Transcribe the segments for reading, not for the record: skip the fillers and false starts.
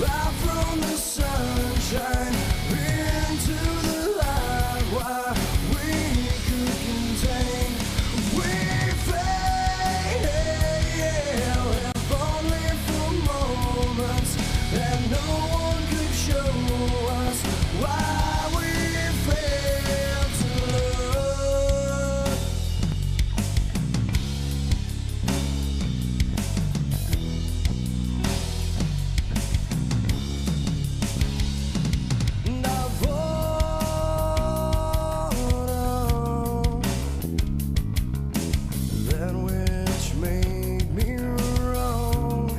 out from the sunshine into the light where we could contain. We fail, if only for moments, and no one could show us why we fail to love. That which made me wrong,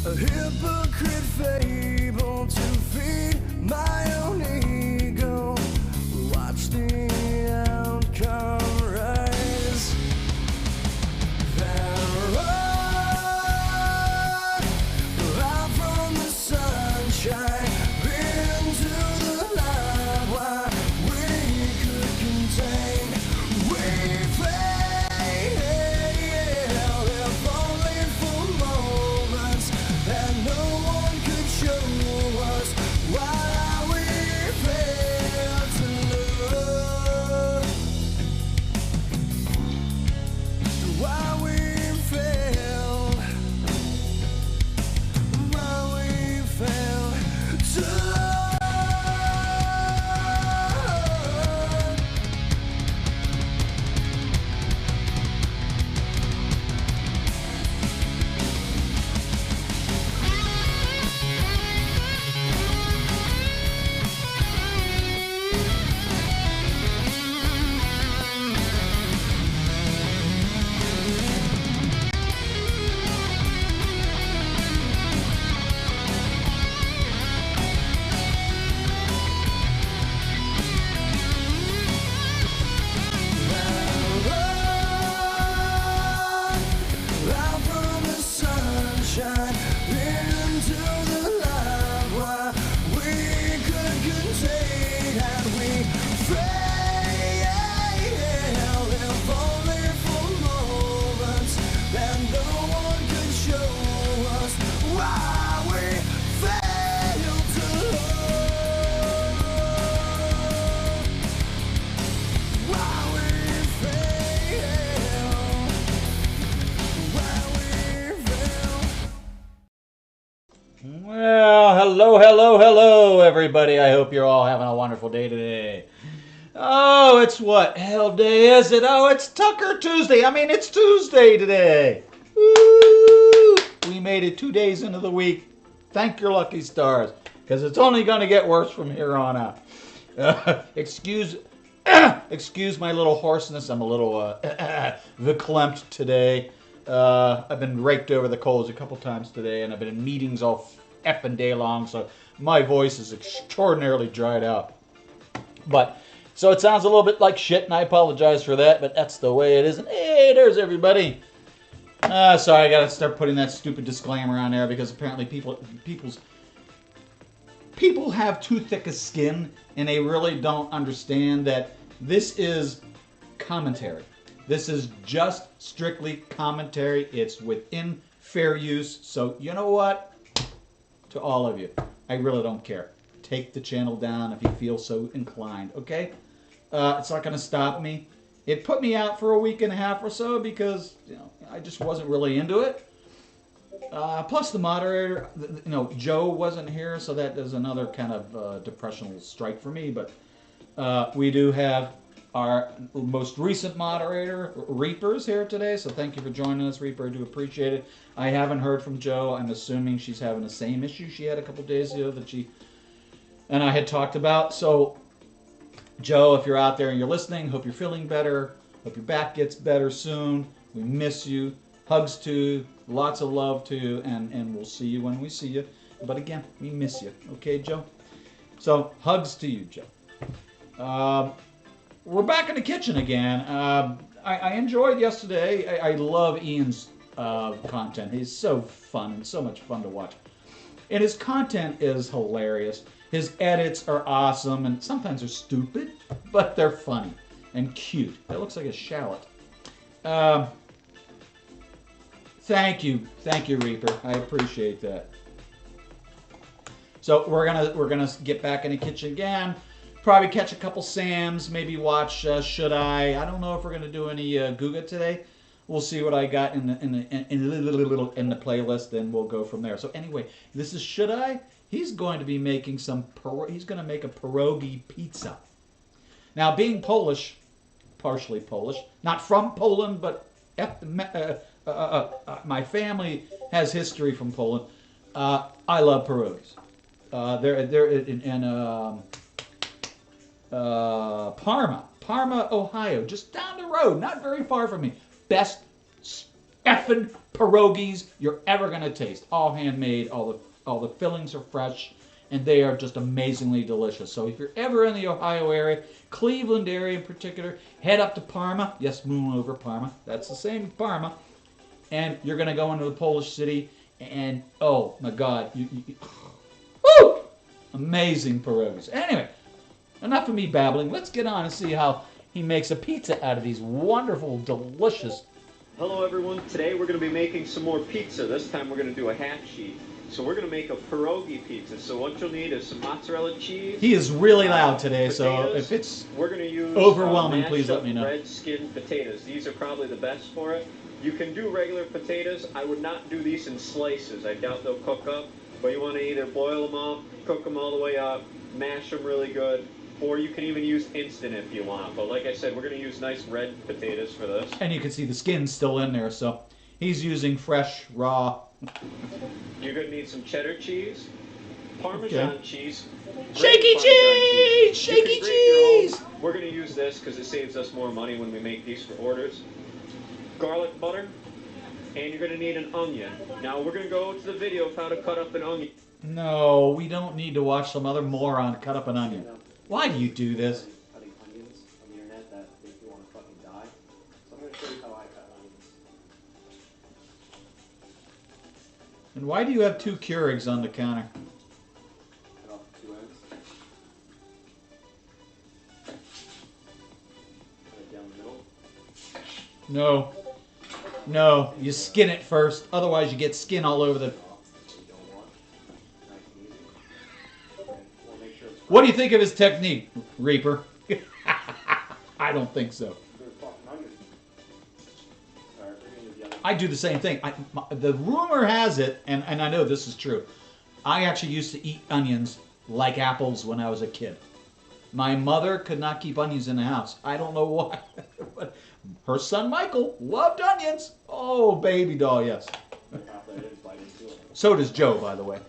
a hypocrite fable to feed my own ego. Watch the outcome rise. Then run out from the sunshine into the light where we could contain. We fail, if only for moments, and no one could show us why we fail to love. Why we fail, why we fail to love. Out from the sunshine into the light where we could contain, and we fail, if only for moments, and no one could show us why we fail to love. Why we fail. Well, hello, everybody. I hope you're all having a wonderful day today. Oh, it's what hell day is it? Oh, it's Tucker Tuesday. I mean, it's Tuesday today. Woo! We made it 2 days into the week. Thank your lucky stars, because it's only going to get worse from here on out. Excuse my little hoarseness. I'm a little verklempt today. I've been raked over the coals a couple times today, and I've been in meetings all effing day long, so my voice is extraordinarily dried out. But so it sounds a little bit like shit, and I apologize for that, but that's the way it is. And hey, there's everybody. Sorry, I gotta start putting that stupid disclaimer on there, because apparently people have too thick a skin, and they really don't understand that this is commentary. This is just strictly commentary. It's within fair use. So you know what? To all of you, I really don't care. Take the channel down if you feel so inclined, okay? It's not going to stop me. It put me out for a week and a half or so because I just wasn't really into it. Plus the moderator, Joe wasn't here, so that is another kind of depressional strike for me. But we do have our most recent moderator, Reaper's here today, so thank you for joining us, Reaper. I do appreciate it. I haven't heard from Joe. I'm assuming she's having the same issue she had a couple days ago that she and I had talked about. So, Joe, if you're out there and you're listening, hope you're feeling better. Hope your back gets better soon. We miss you. Hugs to you. Lots of love to you, and we'll see you when we see you. But again, we miss you. Okay, Joe? So, hugs to you, Joe. We're back in the kitchen again. I enjoyed yesterday. I love Ian's content. He's so fun and so much fun to watch. And his content is hilarious. His edits are awesome, and sometimes they're stupid, but they're funny and cute. That looks like a shallot. Thank you, Reaper. I appreciate that. So we're gonna get back in the kitchen again. Probably catch a couple Sams. Maybe watch Should I? I don't know if we're gonna do any Guga today. We'll see what I got in the playlist, and we'll go from there. So anyway, this is Should I? He's going to be making he's going to make a pierogi pizza. Now, being Polish, partially Polish, not from Poland, but my family has history from Poland. I love pierogies. They're in Parma, Ohio, just down the road, not very far from me. Best effing pierogies you're ever gonna taste. All handmade, all the fillings are fresh, and they are just amazingly delicious. So if you're ever in the Ohio area, Cleveland area in particular, head up to Parma. Yes, moon over Parma. That's the same Parma. And you're gonna go into the Polish city, and oh my God, woo! Amazing pierogies. Anyway, enough of me babbling. Let's get on and see how he makes a pizza out of these wonderful, delicious. Hello everyone, today we're going to be making some more pizza. This time we're going to do a half sheet. So we're going to make a pierogi pizza. So what you'll need is some mozzarella cheese. He is really loud today, potatoes. So if it's we're going to use overwhelming, please let me know. Red skin potatoes. These are probably the best for it. You can do regular potatoes. I would not do these in slices. I doubt they'll cook up. But you want to either boil them up, cook them all the way up, mash them really good. Or you can even use instant if you want. But like I said, we're going to use nice red potatoes for this. And you can see the skin's still in there, so he's using fresh, raw. You're going to need some cheddar cheese, Parmesan cheese, shaky cheese! Shaky cheese! We're going to use this because it saves us more money when we make these for orders. Garlic butter, and you're going to need an onion. Now we're going to go to the video of how to cut up an onion. No, we don't need to watch some other moron cut up an onion. Why do you do this? Cutting onions on the internet that make you want to fucking die. So I'm going to show you how I cut onions. And why do you have 2 Keurigs on the counter? Cut off the 2 ends. Cut it down the middle. No. No, you skin it first. Otherwise you get skin all over the... Off that you don't want. Nice and easy. And we'll make sure it's What do you think of his technique, Reaper? I don't think so. They're fucking onions. Alright, we're going to do the other. I do the same thing. The rumor has it, and I know this is true, I actually used to eat onions like apples when I was a kid. My mother could not keep onions in the house. I don't know why. But her son Michael loved onions. Oh, baby doll, yes. Half that I didn't bite into it. So does Joe, by the way.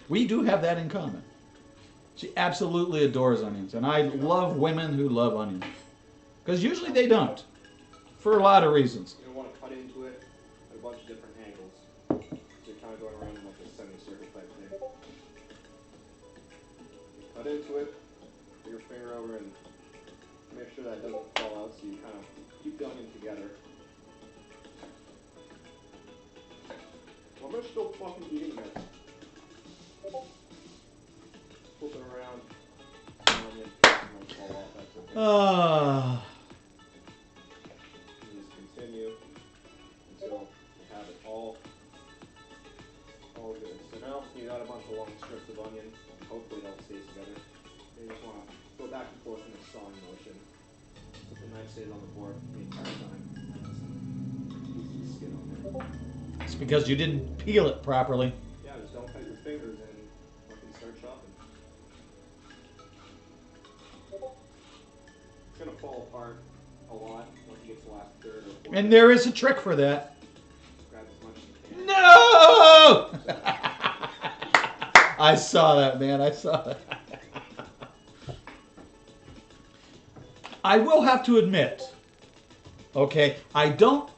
We do have that in common. She absolutely adores onions. And I love women who love onions. Because usually they don't. For a lot of reasons. You're going to want to cut into it at a bunch of different angles. So you're kind of going around in like a semicircle type thing. You cut into it, put your finger over and make sure that doesn't fall out so you kind of keep the onion together. Well, I'm still fucking eating this. Flip it around. Onion won't fall off, that's okay. You just continue until you have it all good. So now you got a bunch of long strips of onion. Hopefully that stays together. You just want to go back and forth in a sawing motion. So the knife stays on the board the entire time. Piece of skin on there. It's because you didn't peel it properly. Yeah, just don't cut your fingers and fucking start chopping. It's gonna fall apart a lot once you get to the last third or fourth. And there is a trick for that. Grab as much as you can. No! I saw that, man. I saw that. I will have to admit, okay, I don't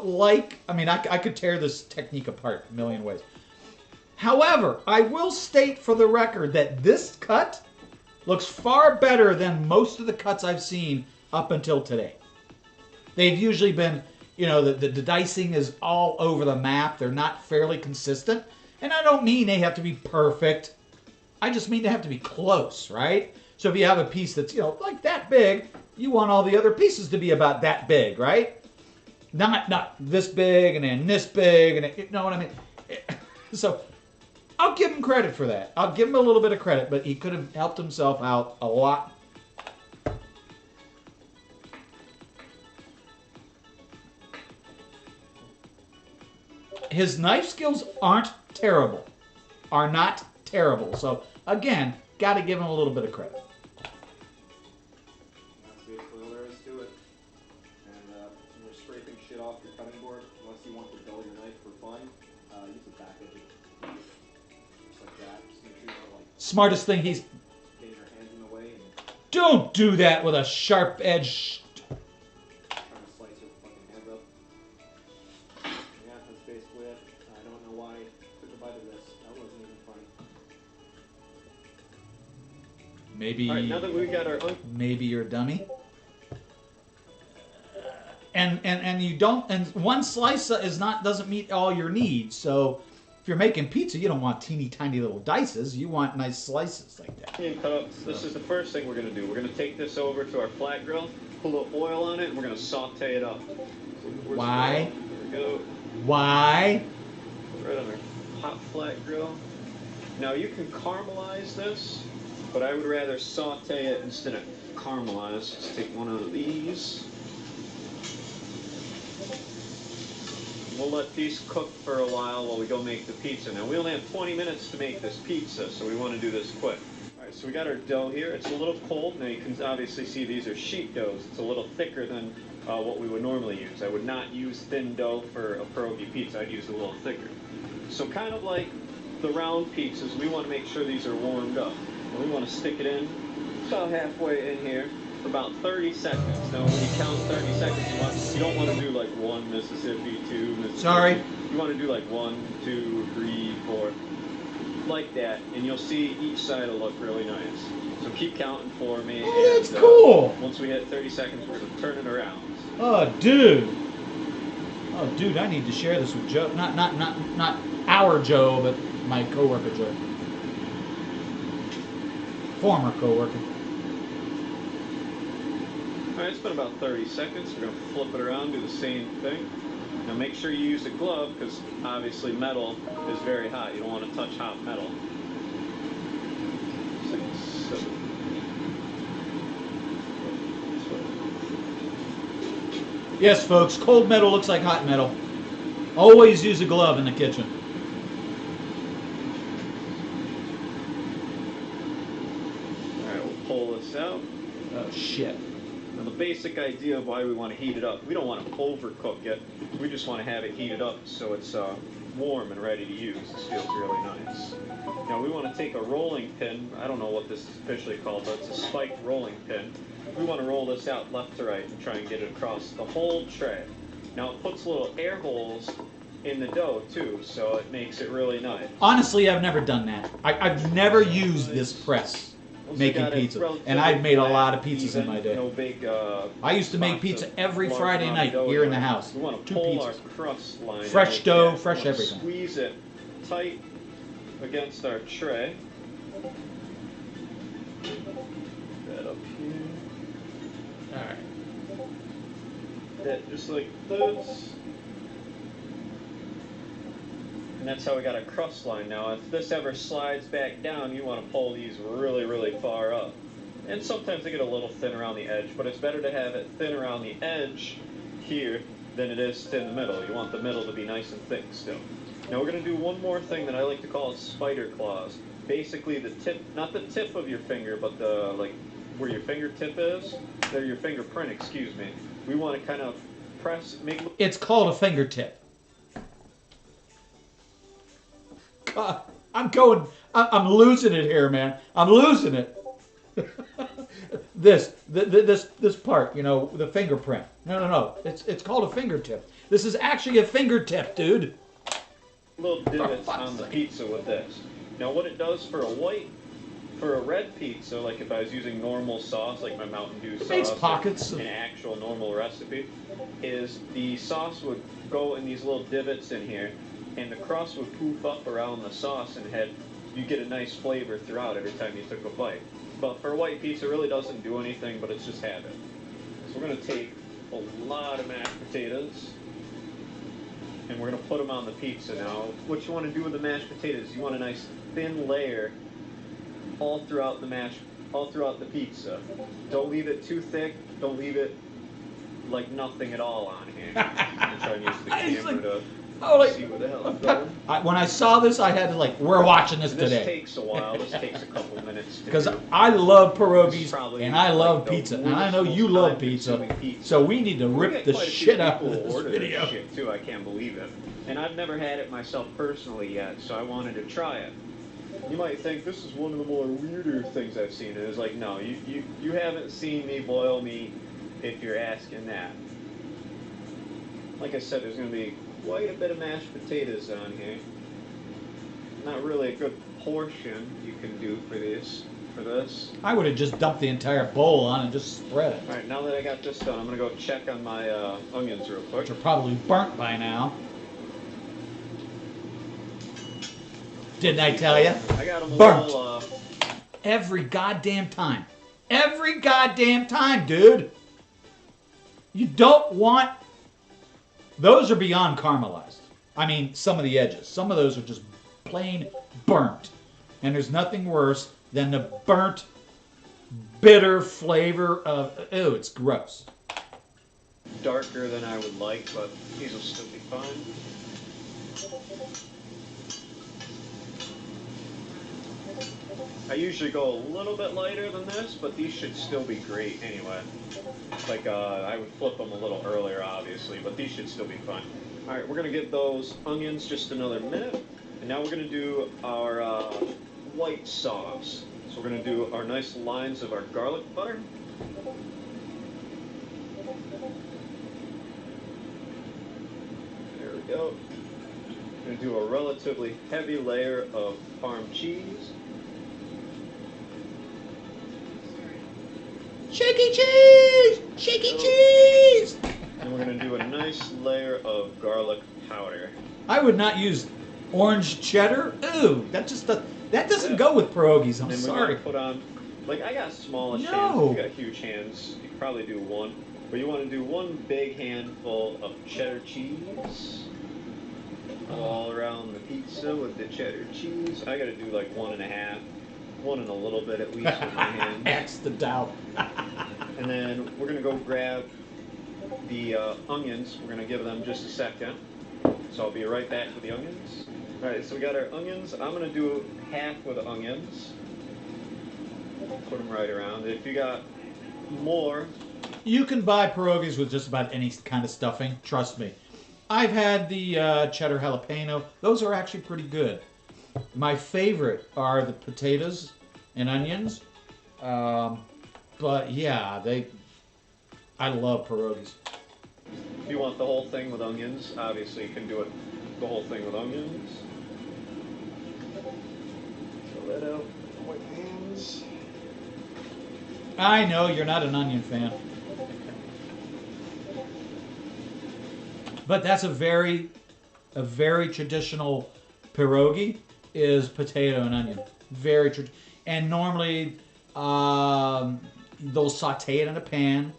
like, I mean, I could tear this technique apart a million ways. However, I will state for the record that this cut looks far better than most of the cuts I've seen up until today. They've usually been, you know, the dicing is all over the map. They're not fairly consistent. And I don't mean they have to be perfect. I just mean they have to be close, right? So if you have a piece that's, you know, like that big, you want all the other pieces to be about that big, right? Not this big and then this big and you know what I mean. So I'll give him credit for that. I'll give him a little bit of credit, but he could have helped himself out a lot. His knife skills aren't terrible. Are not terrible. So again, got to give him a little bit of credit. That's basically all there is to it. And when you're scraping shit off your cutting board, unless you want to dull your knife for fun, use the back edge. Just like that. Just make sure you're not like Smartest thing he's... getting your hands in the way and Don't do that with a sharp edge. trying to slice your fucking hands up. Yeah, that's basically it. I don't know why I took a bite of this. That wasn't even funny. Maybe... All right, now that we got our Maybe you're a dummy. And you don't, and one slice doesn't meet all your needs. So if you're making pizza, you don't want teeny tiny little dices. You want nice slices like that. onion cups, this is the first thing we're going to do. We're going to take this over to our flat grill, put a little oil on it, and we're going to saute it up. So Why? There we go. Why? Right on our hot flat grill. Now you can caramelize this, but I would rather saute it instead of caramelize. Let's take one of these. We'll let these cook for a while we go make the pizza. Now we only have 20 minutes to make this pizza, so we want to do this quick. All right, so we got our dough here. It's a little cold. Now you can obviously see these are sheet doughs. It's a little thicker than what we would normally use. I would not use thin dough for a pierogi pizza. I'd use a little thicker. So kind of like the round pizzas, we want to make sure these are warmed up. And we want to stick it in about halfway in here for about 30 seconds. Now when you count 30 seconds, you don't want to do like 1 Mississippi, 2 Mississippi. Sorry. You want to do like 1, 2, 3, 4, like that, and you'll see each side will look really nice. So keep counting for me. Oh, that's and, cool. Once we hit 30 seconds, we're going to turn it around. Oh, dude. Oh, dude, I need to share this with Joe. Not our Joe, but my coworker Joe. Former coworker. Alright, it's been about 30 seconds. We're going to flip it around, do the same thing. Now make sure you use a glove, because obviously metal is very hot. You don't want to touch hot metal. 6, 7. Yes, folks, cold metal looks like hot metal. Always use a glove in the kitchen. Alright, we'll pull this out. Oh, shit. Now the basic idea of why we want to heat it up, we don't want to overcook it. We just want to have it heated up so it's warm and ready to use. This feels really nice. Now we want to take a rolling pin. I don't know what this is officially called, but it's a spiked rolling pin. We want to roll this out left to right and try and get it across the whole tray. Now it puts little air holes in the dough too, so it makes it really nice. Honestly, I've never done that. I've never used this press making pizza, and I've made a lot of pizzas in my day. No big, I used to make pizza every Friday night here in the house. We want to 2 pull our pizzas. crust line. Fresh out dough, like that. fresh We wanna everything. Squeeze it tight against our tray. That up here. Alright. That just like this. And that's how we got a crust line. Now, if this ever slides back down, you want to pull these really, really far up. And sometimes they get a little thin around the edge, but it's better to have it thin around the edge here than it is thin in the middle. You want the middle to be nice and thick still. Now we're going to do one more thing that I like to call spider claws. Basically the tip, not the tip of your finger, but the, like, where your fingertip is, or your fingerprint, excuse me. We want to kind of press, make... It's called a fingertip. God, I'm losing it here, man. I'm losing it. This part, you know, the fingerprint. No. It's called a fingertip. This is actually a fingertip, dude. Little divots on the pizza with this. Now what it does for a red pizza, like if I was using normal sauce, like my Mountain Dew sauce, makes pockets or of... an actual normal recipe, is the sauce would go in these little divots in here, and the crust would poof up around the sauce and you get a nice flavor throughout every time you took a bite. But for a white pizza, it really doesn't do anything, but it's just habit. So we're going to take a lot of mashed potatoes. and we're gonna put them on the pizza. Now, what you want to do with the mashed potatoes, you want a nice thin layer all throughout the pizza. Don't leave it too thick. Don't leave it like nothing at all on here. I'm trying to use the camera to see where the hell I'm going. When I saw this, I had to we're watching this today. This takes a while. This takes a couple minutes. Because I love pierogies and I love pizza, and I know you love pizza, so we need to rip the shit out of this video. Shit too, I can't believe it. And I've never had it myself personally yet, so I wanted to try it. You might think this is one of the more weirder things I've seen. And it's like, no, you haven't seen me boil meat if you're asking that. Like I said, there's going to be quite a bit of mashed potatoes on here. Not really a good portion you can do for this. I would have just dumped the entire bowl on and just spread it. Alright, now that I got this done, I'm going to go check on my onions real quick. Which are probably burnt by now. Didn't I tell you? I got them a burnt. little, Every goddamn time. Every goddamn time, dude. You don't want... Those are beyond caramelized. I mean, some of the edges. Some of those are just plain burnt. And there's nothing worse than the burnt, bitter flavor of... Ew, it's gross. darker than I would like, but these will still be fine. I usually go a little bit lighter than this, but these should still be great anyway. Like, I would flip them a little earlier, obviously, but these should still be fine. Alright, we're going to give those onions just another minute, and now we're going to do our white sauce. So we're going to do our nice lines of our garlic butter. There we go. We're going to do a relatively heavy layer of Parm cheese. Shaky cheese! Shaky cheese! And we're going to do a nice layer of garlic powder. I would not use orange cheddar. Ooh, that doesn't go with pierogies. I'm and sorry. We're going to put on, like, I got smallish hands. No. If you got huge hands, you could probably do one. But you want to do one big handful of cheddar cheese. All around the pizza with the cheddar cheese. I got to do like 1.5. One and a little bit at least with my hands. That's the doubt. And then we're going to go grab the onions. We're going to give them just a second. So I'll be right back with the onions. Alright, so we got our onions. I'm going to do half with the onions. Put them right around. If you got more... You can buy pierogies with just about any kind of stuffing. Trust me. I've had the cheddar jalapeno. Those are actually pretty good. My favorite are the potatoes and onions. But yeah, I love pierogies. If you want the whole thing with onions, obviously you can do it the whole thing with onions. Throw that out. White hands. I know you're not an onion fan. But that's a very traditional pierogi is potato and onion. Very traditional. And normally they'll saute it in a pan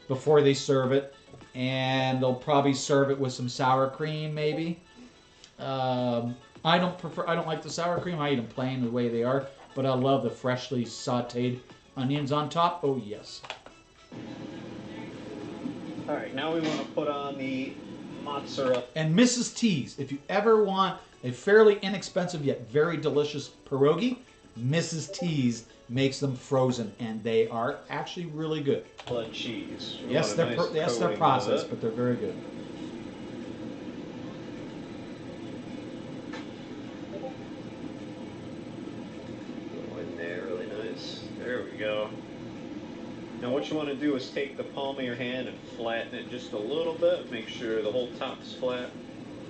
before they serve it. And they'll probably serve it with some sour cream, maybe. I don't like the sour cream. I eat them plain the way they are. But I love the freshly sauteed onions on top. Oh, yes. Alright, now we want to put on the mozzarella. And Mrs. T's. If you ever want a fairly inexpensive yet very delicious pierogi, Mrs. T's makes them frozen, and they are actually really good. Blood cheese. Yes, they're processed, but they're very good. Go in there, really nice. There we go. Now what you want to do is take the palm of your hand and flatten it just a little bit. Make sure the whole top's flat.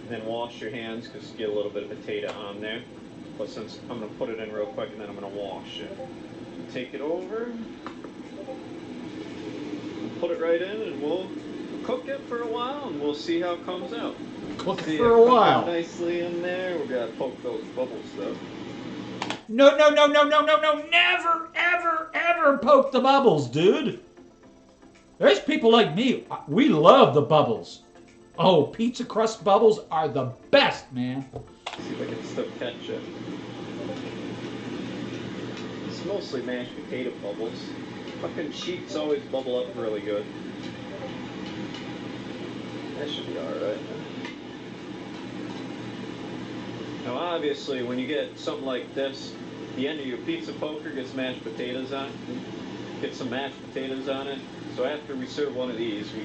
And then wash your hands because you get a little bit of potato on there. But since I'm going to put it in real quick and then I'm going to wash it. Take it over. Put it right in and we'll cook it for a while and we'll see how it comes out. Cook it for a while. Nicely in there. We've got to poke those bubbles though. No. Never, ever poke the bubbles, dude. There's people like me. We love the bubbles. Oh, pizza crust bubbles are the best, man. See if I can still catch it. It's mostly mashed potato bubbles. Fucking sheets always bubble up really good. That should be alright. Now obviously when you get something like this, the end of your pizza poker gets mashed potatoes on it. Get some mashed potatoes on it. So after we serve one of these, we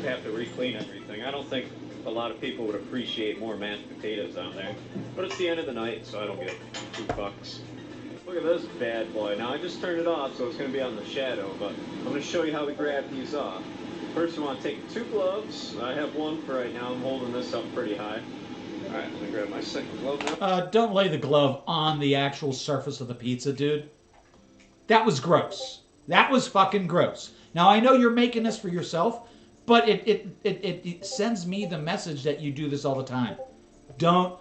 have to re-clean everything. I don't think a lot of people would appreciate more mashed potatoes on there. But it's the end of the night, so I don't give 2 fucks. Look at this bad boy. Now I just turned it off, so it's going to be on the shadow, but I'm going to show you how to grab these off. First you want to take 2 gloves. I have one for right now. I'm holding this up pretty high. Alright, let me grab my second glove now. Don't lay the glove on the actual surface of the pizza, dude. That was gross. That was fucking gross. Now, I know you're making this for yourself, but it sends me the message that you do this all the time. Don't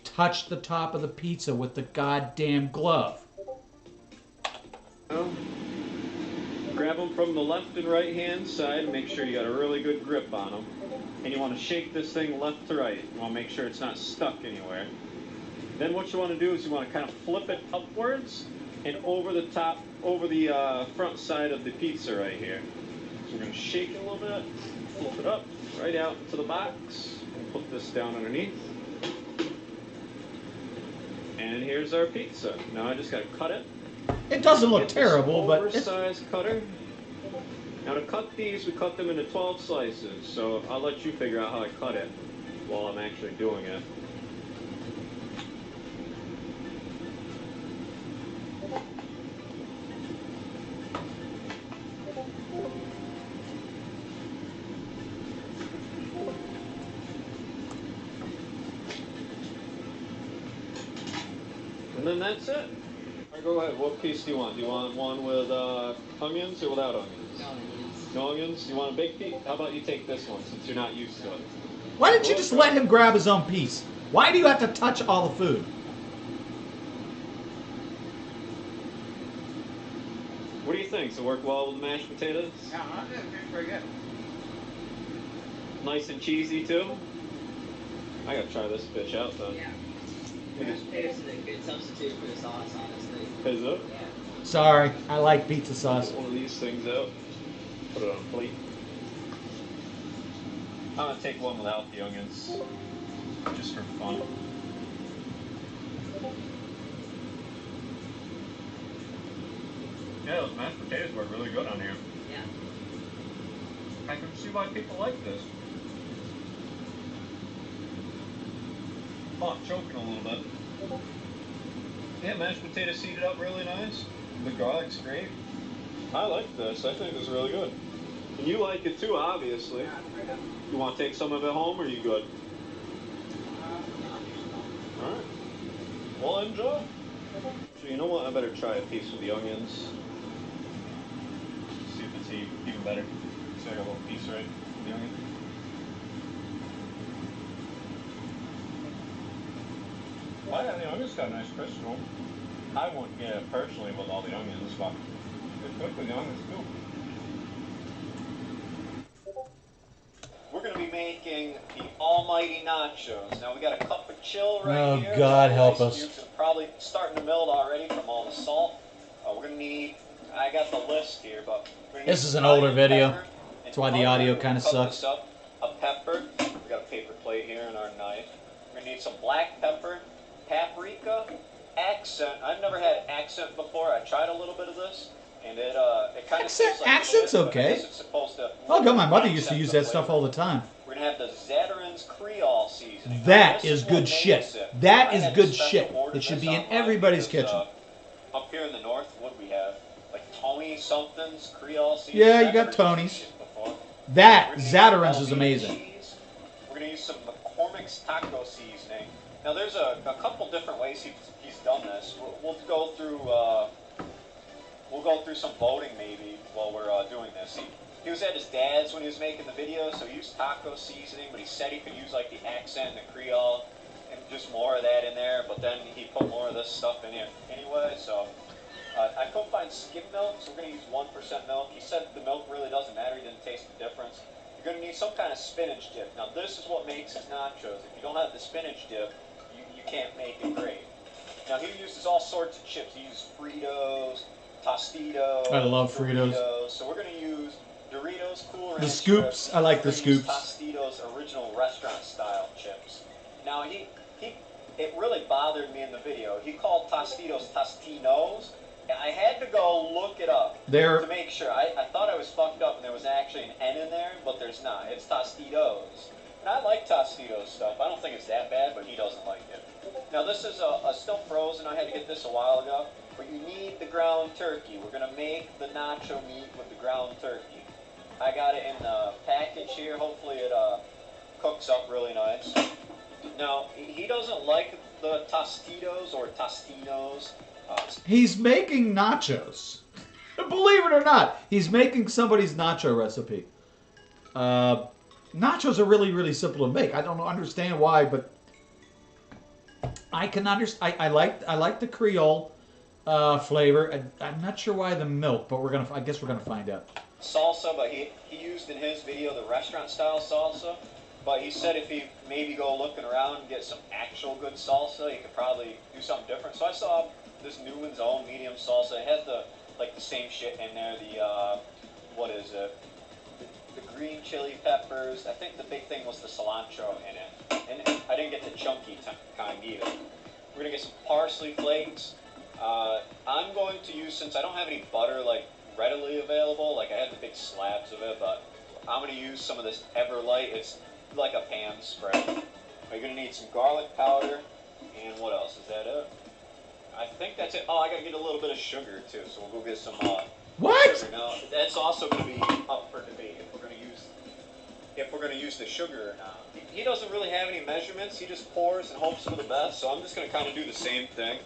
touch the top of the pizza with the goddamn glove. Grab them from the left and right hand side. Make sure you got a really good grip on them. And you want to shake this thing left to right. You want to make sure it's not stuck anywhere. Then what you want to do is you want to kind of flip it upwards and over the top, over the front side of the pizza right here. So we're going to shake it a little bit, flip it up, right out into the box, and put this down underneath. And here's our pizza. Now I just got to cut it. It doesn't look terrible, but oversized cutter. Now to cut these, we cut them into 12 slices. So I'll let you figure out how I cut it while I'm actually doing it. And then that's it. All right, go ahead. What piece do you want? Do you want one with onions or without onions? No onions. No onions? You want a big piece? How about you take this one since you're not used to it? why didn't you just let him grab his own piece? Why do you have to touch all the food? What do you think? Does it work well with the mashed potatoes? Yeah, I think it's pretty good. Nice and cheesy too? I gotta try this bitch out though. Yeah. Mashed potatoes is a good substitute for the sauce, honestly. Is it? Yeah. Sorry, I like pizza sauce. Get one of these things out. Put it on a plate. I'm gonna take one without the onions. Just for fun. Yeah, those mashed potatoes were really good on here. Yeah. I can see why people like this. Hot choking a little bit. Yeah, mashed potatoes seeded up really nice. The garlic's great. I like this. I think it's really good. And you like it too, obviously. You want to take some of it home, or are you good? Alright. Well, enjoy. So you know what? I better try a piece with the onions. See if it's even better. See, I got a little piece right with the onion. Oh yeah, the onions got a nice crisp to them. I wouldn't get it personally with all the onions, but it's good with the onions too. We're going to be making the almighty nachos. Now we got a cup of chill right here. Oh, God help Ice us. cubes are probably starting to melt already from all the salt. We're going to need, I got the list here, but we're gonna need This is an cayenne older video. pepper and That's why the butter. audio We're kinda gonna cut sucks. this up. A pepper. We got a paper plate here and our knife. We're going to need some black pepper, paprika, accent. I've never had accent before. I tried a little bit of this, and it kind of tastes like Accent's shit, but I okay. guess it's supposed to. Oh god, my mother used to accent use the that stuff flavor. all the time. We're gonna have the Zatarain's Creole seasoning. Now, That this is what good makes shit. it. That I is had good to special shit. order It should this be in online everybody's because, kitchen. Up here in the north, what do we have? Like Tony something's Creole seasoning. Yeah, you I've got never Tony's. tasted it before. That We're gonna use Zatarain's is Velveeta amazing. cheese. We're gonna use some McCormick's taco seasoning. Now there's a couple different ways he's done this. We'll go through some voting maybe while we're doing this. He was at his dad's when he was making the video, so he used taco seasoning, but he said he could use like the accent and the Creole and just more of that in there, but then he put more of this stuff in here anyway, so I couldn't find skim milk, so we're going to use 1% milk. He said the milk really doesn't matter, he didn't taste the difference. you're going to need some kind of spinach dip. Now this is what makes his nachos. If you don't have the spinach dip, you can't make it great. Now he uses all sorts of chips. He uses Fritos, Tostitos. I love Fritos. Doritos. So we're going to use Doritos Cool Ranch The scoops. chips. I like the We're gonna use scoops. Tostitos original restaurant style chips. Now it really bothered me in the video. He called Tostitos Tostinos. I had to go look it up to make sure. I thought I was fucked up and there was actually an N in there, but there's not. It's Tostitos. And I like Tostitos stuff. I don't think it's that bad, but he doesn't like it. Now this is still frozen. I had to get this a while ago. But you need the ground turkey. We're going to make the nacho meat with the ground turkey. I got it in the package here. Hopefully it cooks up really nice. Now, he doesn't like the Tostitos or Tostinos. He's making nachos. Believe it or not, he's making somebody's nacho recipe. Nachos are really, really simple to make. I don't understand why, but I can understand. I like the Creole flavor. I'm not sure why the milk, but I guess we're gonna find out. Salsa, but he used in his video the restaurant style salsa. But he said if he maybe go looking around and get some actual good salsa, he could probably do something different. So I saw this Newman's Own medium salsa. It has the same shit in there. The what is it? The green chili peppers. I think the big thing was the cilantro in it. And I didn't get the chunky kind either. We're gonna get some parsley flakes. I'm going to use, since I don't have any butter like readily available, like I had the big slabs of it, but I'm gonna use some of this Everlight. It's like a pan spread. You're gonna need some garlic powder, and what else? Is that it? I think that's it. Oh, I gotta get a little bit of sugar too, so we'll go get some what? sugar. Now that's also gonna be up for debate if we're gonna use the sugar or not. He doesn't really have any measurements. He just pours and hopes for the best. So I'm just gonna kind of do the same thing.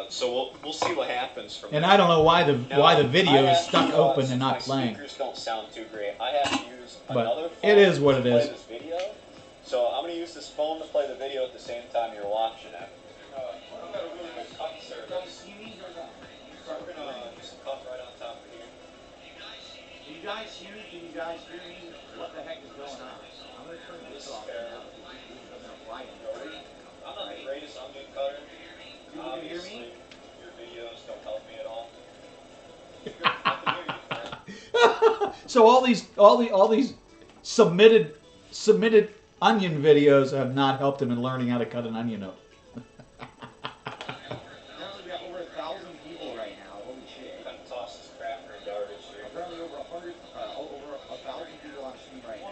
So we'll see what happens from And there. I don't know why the video is stuck open and not my playing. Speakers don't sound too great. I have to use another phone it is what it to play is. this video. So I'm going to use this phone to play the video at the same time you're watching it. I've got a really good cup service. So we're going to use a cup right on top of here. Can you guys hear me? Can you guys hear me? What the heck is going on? I'm going to turn this off now. I'm not the greatest onion cutter. You can hear me? Your videos don't help me at all. I can hear you. So all these submitted onion videos have not helped him in learning how to cut an onion up. Apparently we have over 1,000 people right now. Holy shit. I'm going to toss this crap in the garbage here. Apparently over 1,000 people on stream right now.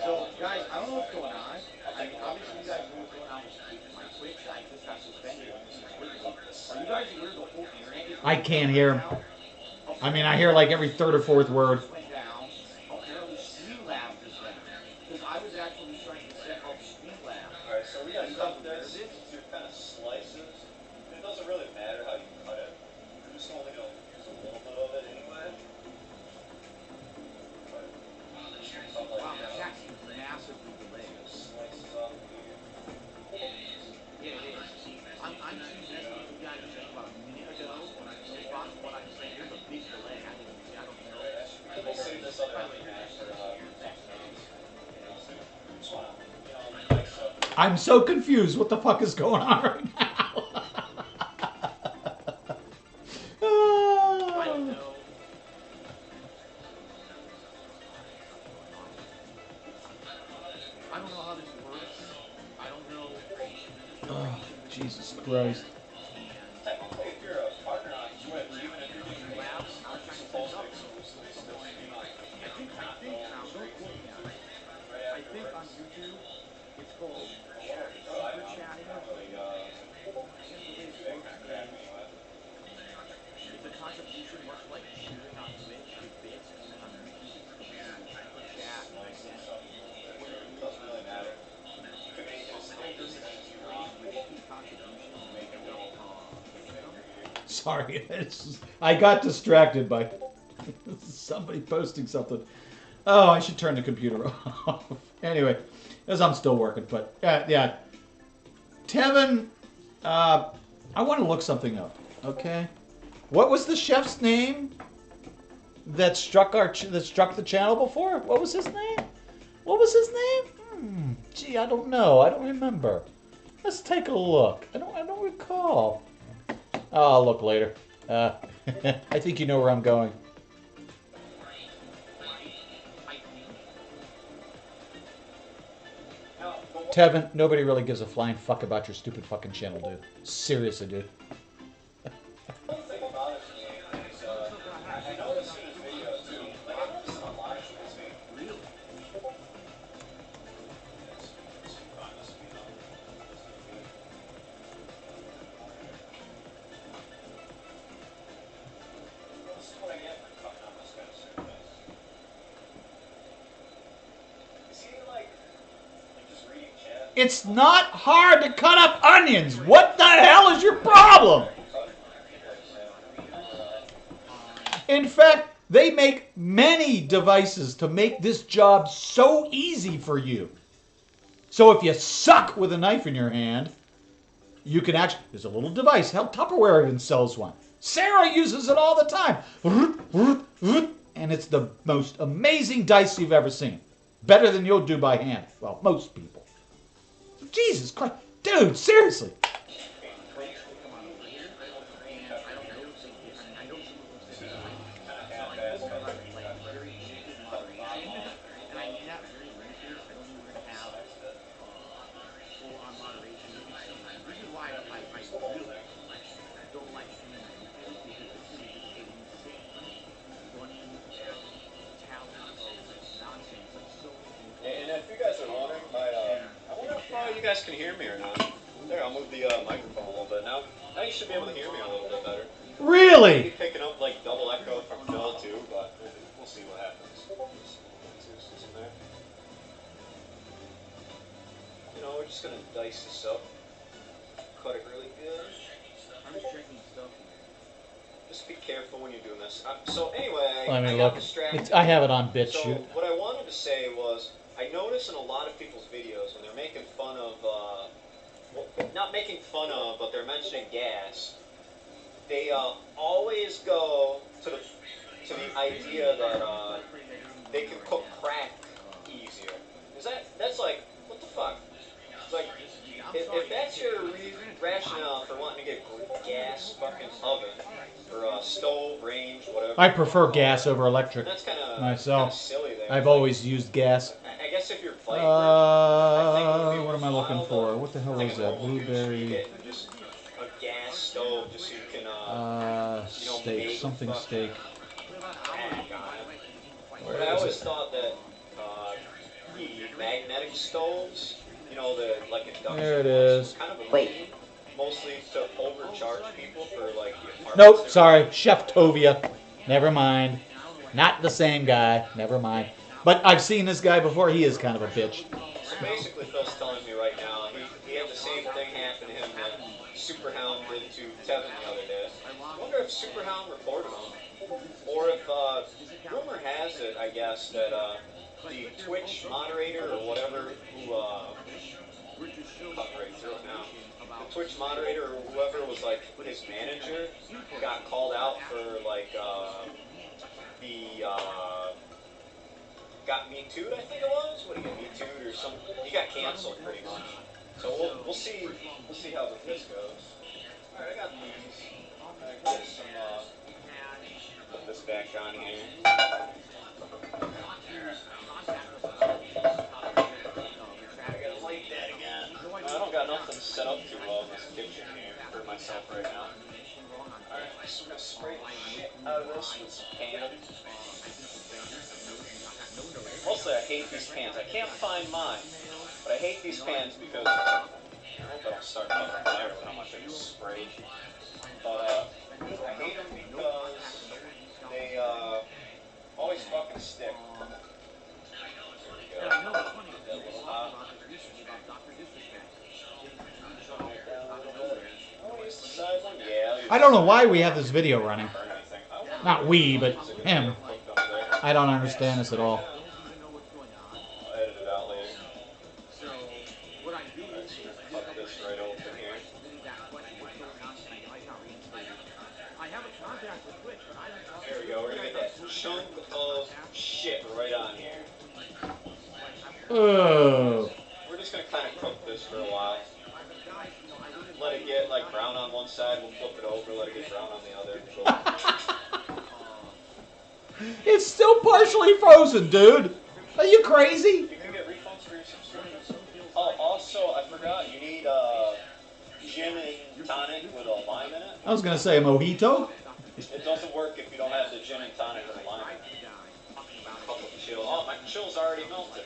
So guys, I don't know what's going on. I mean, obviously you guys know what's going on with my Twitch. I just got suspended. Are you guys aware the whole internet is I can't hear him. I mean, I hear like every third or fourth word. went down. Apparently Streamlabs is down. Because I was actually trying to set up Streamlabs. Alright, so we got to cut this into kind of slices. It doesn't really matter how you cut it. We're just only going to use a little bit of it anyway. Something Wow, like that. that's massively delayed. Slices up here. Yeah, it is. I'm choosing what you guys were saying about a minute ago when I was about what I'm saying. There's a big delay. I don't know. We'll save this other onion mash for next time. Just want to, mix up. I'm so confused. What the fuck is going on right now? I don't know. I don't know how this works. I don't know. Oh, Jesus Christ. Technically, if you're a partner on Twitch, even if you're doing labs, I was trying to full set up. exclusively still stream on I think now, don't quote me on it. I think on YouTube, it's called super chatting or something. It's a contribution much like sharing on Twitch with bits, and then on YouTube, super chat, and then doesn't really matter. You can make it as close as you want. contributions make it up. Sorry, I got distracted by somebody posting something. Oh, I should turn the computer off. Anyway, as I'm still working, but yeah. Tevin, I want to look something up, okay? What was the chef's name? that struck the channel before? What was his name? What was his name? Gee, I don't know. I don't remember. Let's take a look. I don't recall. Oh, I'll look later. I think you know where I'm going. Tevin, nobody really gives a flying fuck about your stupid fucking channel, dude. Seriously, dude. It's not hard to cut up onions. What the hell is your problem? In fact, they make many devices to make this job so easy for you. So if you suck with a knife in your hand, you can actually, there's a little device. Hell, Tupperware even sells one. Sarah uses it all the time. And it's the most amazing dice you've ever seen. Better than you'll do by hand. Well, most people. Jesus Christ. Dude, seriously. And if you guys are wondering, I wonder if you guys can hear me or not. There, I'll move the microphone a little bit now. Now you should be able to hear me a little bit better. Really? Maybe picking up like double echo from Phil too, but we'll see what happens. You know, we're just gonna dice this up. Cut it really good. I'm just drinking stuff. Just be careful when you're doing this. So anyway, Let me I look. got distracted. I have it on BitChute. So what I wanted to say was, I notice in a lot of people's videos when they're making fun of, well, not making fun of, but they're mentioning gas, they always go to the idea that they can cook crack easier. That's like, what the fuck? It's like, if that's your rationale for wanting to get gas fucking oven or stove, range, whatever. I prefer gas over electric That's kind of myself. silly there. I've always used gas. I guess if you're vibrant, I think it would be What am I looking worthwhile, for? What the hell like was a that? normal douche, Blueberry. you get just a gas stove just so you can, Steak. make Something fucking steak. crack on it. But I always thought that the magnetic stoves, like induction There it ones, is. were kind of a meme, mostly to overcharge people for like the apartments. Nope, sorry. Chef Tovia. Never mind. Not the same guy. Never mind. But I've seen this guy before. He is kind of a bitch. So basically, Phil's telling me right now, he had the same thing happen to him that Superhound did to Tevin the other day. I wonder if Superhound reported him. Or if, rumor has it, I guess, that the Twitch moderator or whatever who, cut right through it now. The Twitch moderator or whoever was like his manager got called out for like, got Me Too'd, I think it was. What did he get Me Too'd or something? He got canceled pretty much. So we'll see how this goes. All right, I got these. I got some. Put this back on here. I gotta light that again. I don't got nothing set up too well in this kitchen here for myself right now. Alright, so I'm gonna spray the shit out of this with some pans. Mostly I hate these pans. I can't find mine, but I hate these pans because I hope I don't start fucking fire with how much I just sprayed. But I hate them because they always fucking stick. There we go. Get that a little hot. I don't know why we have this video running. Not we, but him. I don't understand this at all. I'll edit it out later. Cut this right open here. There we go. We're gonna get that chunk of shit right on here. Oh. We're just gonna kind of cook this for a while. Let it get like brown on one side, we'll flip it over, let it get brown on the other. It's still partially frozen, dude. Are you crazy? You can get refunds for your subscriptions. Oh, also, I forgot, you need gin and tonic with a lime in it. I was gonna say a mojito. It doesn't work if you don't have the gin and tonic with a lime in it. A couple of chill. Oh, my chill's already melted.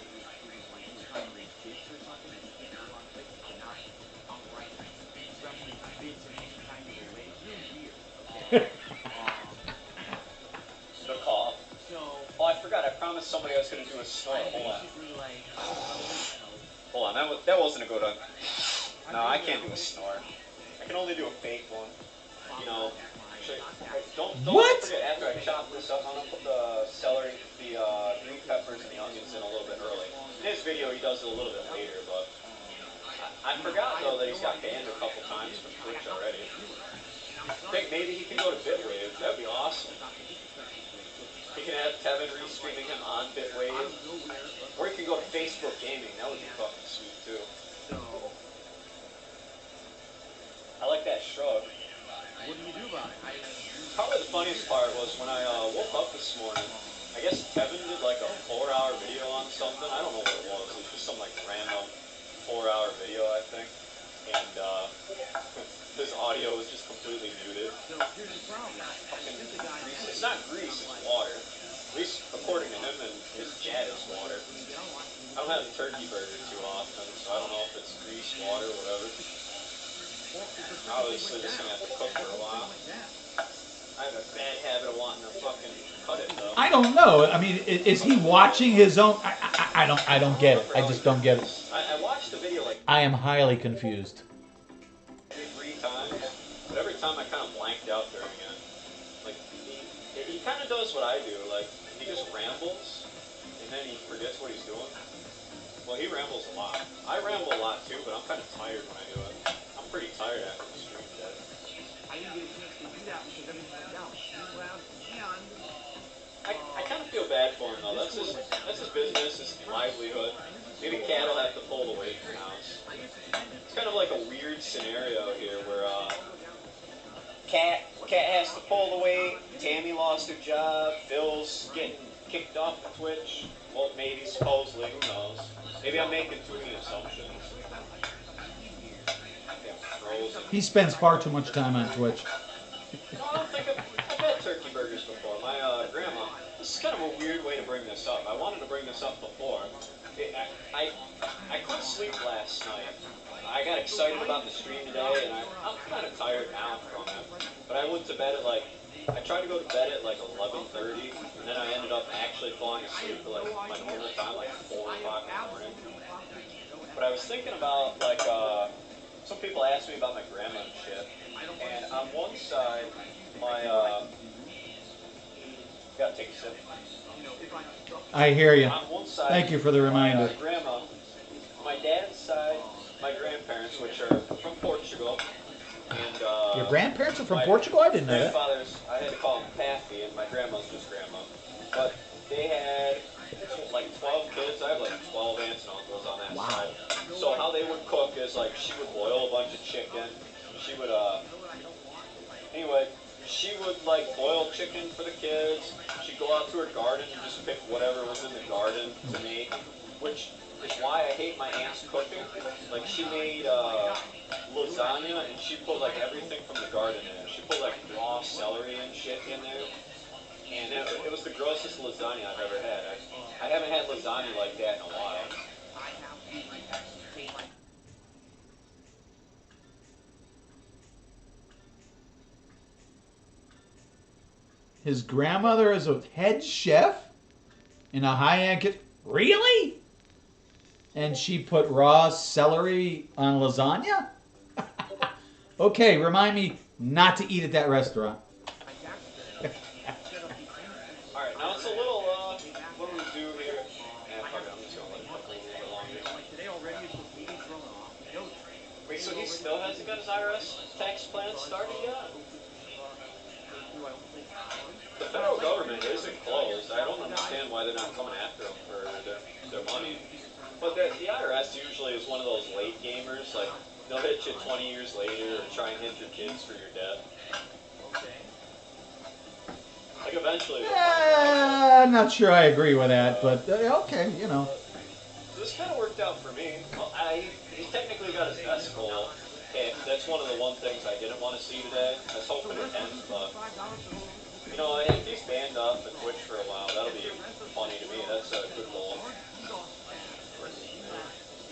The cough. Oh, I forgot. I promised somebody I was going to do a snore. Hold on. Hold on. That wasn't a good one. No, I can't do a snore. I can only do a fake one. You know. Don't What? forget, after I chop this up, I'm going to put the celery, the green peppers, and the onions in a little bit early. In his video, he does it a little bit later, but I forgot, though, that he's got banned a couple times from Twitch already. I think maybe he can go to Bitwave. That'd be awesome. He can have Kevin restreaming him on Bitwave. Or he can go to Facebook Gaming. That would be fucking sweet, too. I like that shrug. Probably the funniest part was when I woke up this morning. I guess Kevin did like a 4-hour video on something. I don't know what it was. It was just some like random 4-hour video, I think. And his audio was just completely muted. It's not grease, it's water. At least according to him and his chat, it's water. I don't have a turkey burger too often, so I don't know if it's grease, water, whatever. Obviously, just gonna have to cook for a while. I have a bad habit of wanting to fucking cut it though. I don't know. I mean, is he watching his own? I don't get it. I just don't get it. I watched the video like I am highly confused. 3 times, but every time I kind of blanked out during it. Like, he kind of does what I do. Like, he just rambles, and then he forgets what he's doing. Well, he rambles a lot. I ramble a lot too, but I'm kind of tired when I do it. I'm pretty tired after the stream today. I kind of feel bad for him though. That's his business, his livelihood. Maybe Cat will have to pull the weight from house. It's kind of like a weird scenario here where Cat has to pull the weight. Tammy lost her job. Phil's getting kicked off of Twitch. Well, maybe supposedly, who knows? Maybe I'm making too many assumptions. He spends far too much time on Twitch. No, I don't think I've had turkey burgers before. My grandma. This is kind of a weird way to bring this up. I wanted to bring this up before. I couldn't sleep last night. I got excited about the stream today, and I'm kind of tired now from it. But I went to bed at like, I tried to go to bed at like 11:30, and then I ended up actually falling asleep at like my normal time, like 4 o'clock in the morning. But I was thinking about like, some people asked me about my grandma and shit. And on one side, my, gotta take a sip. I hear you. On one side, Thank you for the reminder. my grandma, my dad's side, my grandparents, which are from Portugal, and Your grandparents are from my Portugal? I didn't know that. grandfather's, I had to call them Pappy, and my grandma's just grandma. But they had like 12 kids. I have like 12 aunts and uncles on that side. So how they would cook is like she would boil a bunch of chicken. She would anyway, she would like boil chicken for the kids. She'd go out to her garden and just pick whatever was in the garden to make, which is why I hate my aunt's cooking. Like she made lasagna and she put like everything from the garden in it. She put like raw celery and shit in there. And it was the grossest lasagna I've ever had. I haven't had lasagna like that in a while. His grandmother is a head chef in a high-end kitchen. Really? And she put raw celery on lasagna? Okay, remind me not to eat at that restaurant. Alright, now it's a little, what do we do here? Fuck it, I'm just gonna let it cook a little bit longer. Wait, so he still hasn't got his IRS tax plan started yet? The federal government isn't closed. I don't understand why they're not coming after them for their money. But the IRS usually is one of those late gamers. Like, they'll hit you 20 years later or try and hit your kids for your debt. Like, eventually they'll find out. I'm not sure I agree with that, but okay, you know. So this kind of worked out for me. Well, he technically got his best goal. And that's one of the things I didn't want to see today. I was hoping it ends, but you know, if he's banned off the Twitch for a while, that'll be funny to me. That's a good goal.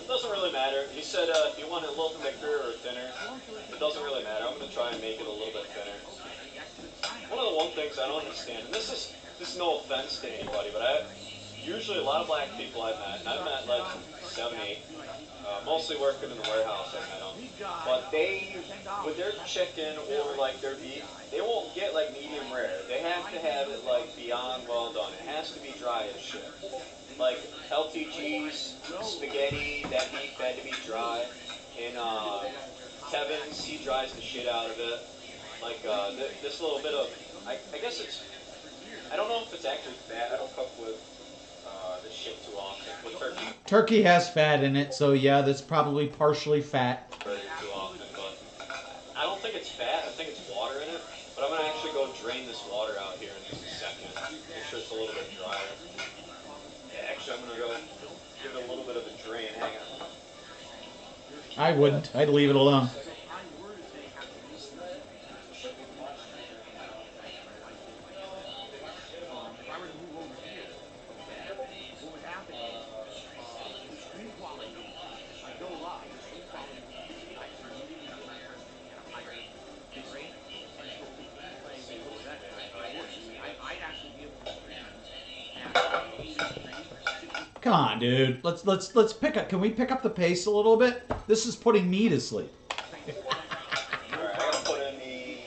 It doesn't really matter. He said if you want it a little thicker or thinner, it doesn't really matter. I'm going to try and make it a little bit thinner. One of the things I don't understand, and this is no offense to anybody, but usually a lot of black people I've met, and I've met like 7, 8, mostly working in the warehouse I met them, but they, with their chicken or like their beef, they won't get like medium rare. They have to have it like beyond well done. It has to be dry as shit. Like LTG's spaghetti, that beef had to be dry, and Kevin's, he dries the shit out of it. Like this little bit of, I guess it's, I don't know if it's actually fat. I don't cook with this shit too often. With turkey. Turkey has fat in it, so yeah, that's probably partially fat. Too often, but I don't think it's fat. I think it's water in it. But I'm gonna actually go drain this water out here in just a second. Make sure it's a little bit drier. Yeah, actually, I'm gonna go give it a little bit of a drain. Hang on. I wouldn't. I'd leave it alone. Come on, dude. Let's pick up. Can we pick up the pace a little bit? This is putting me to sleep. Alright, I gotta put in the.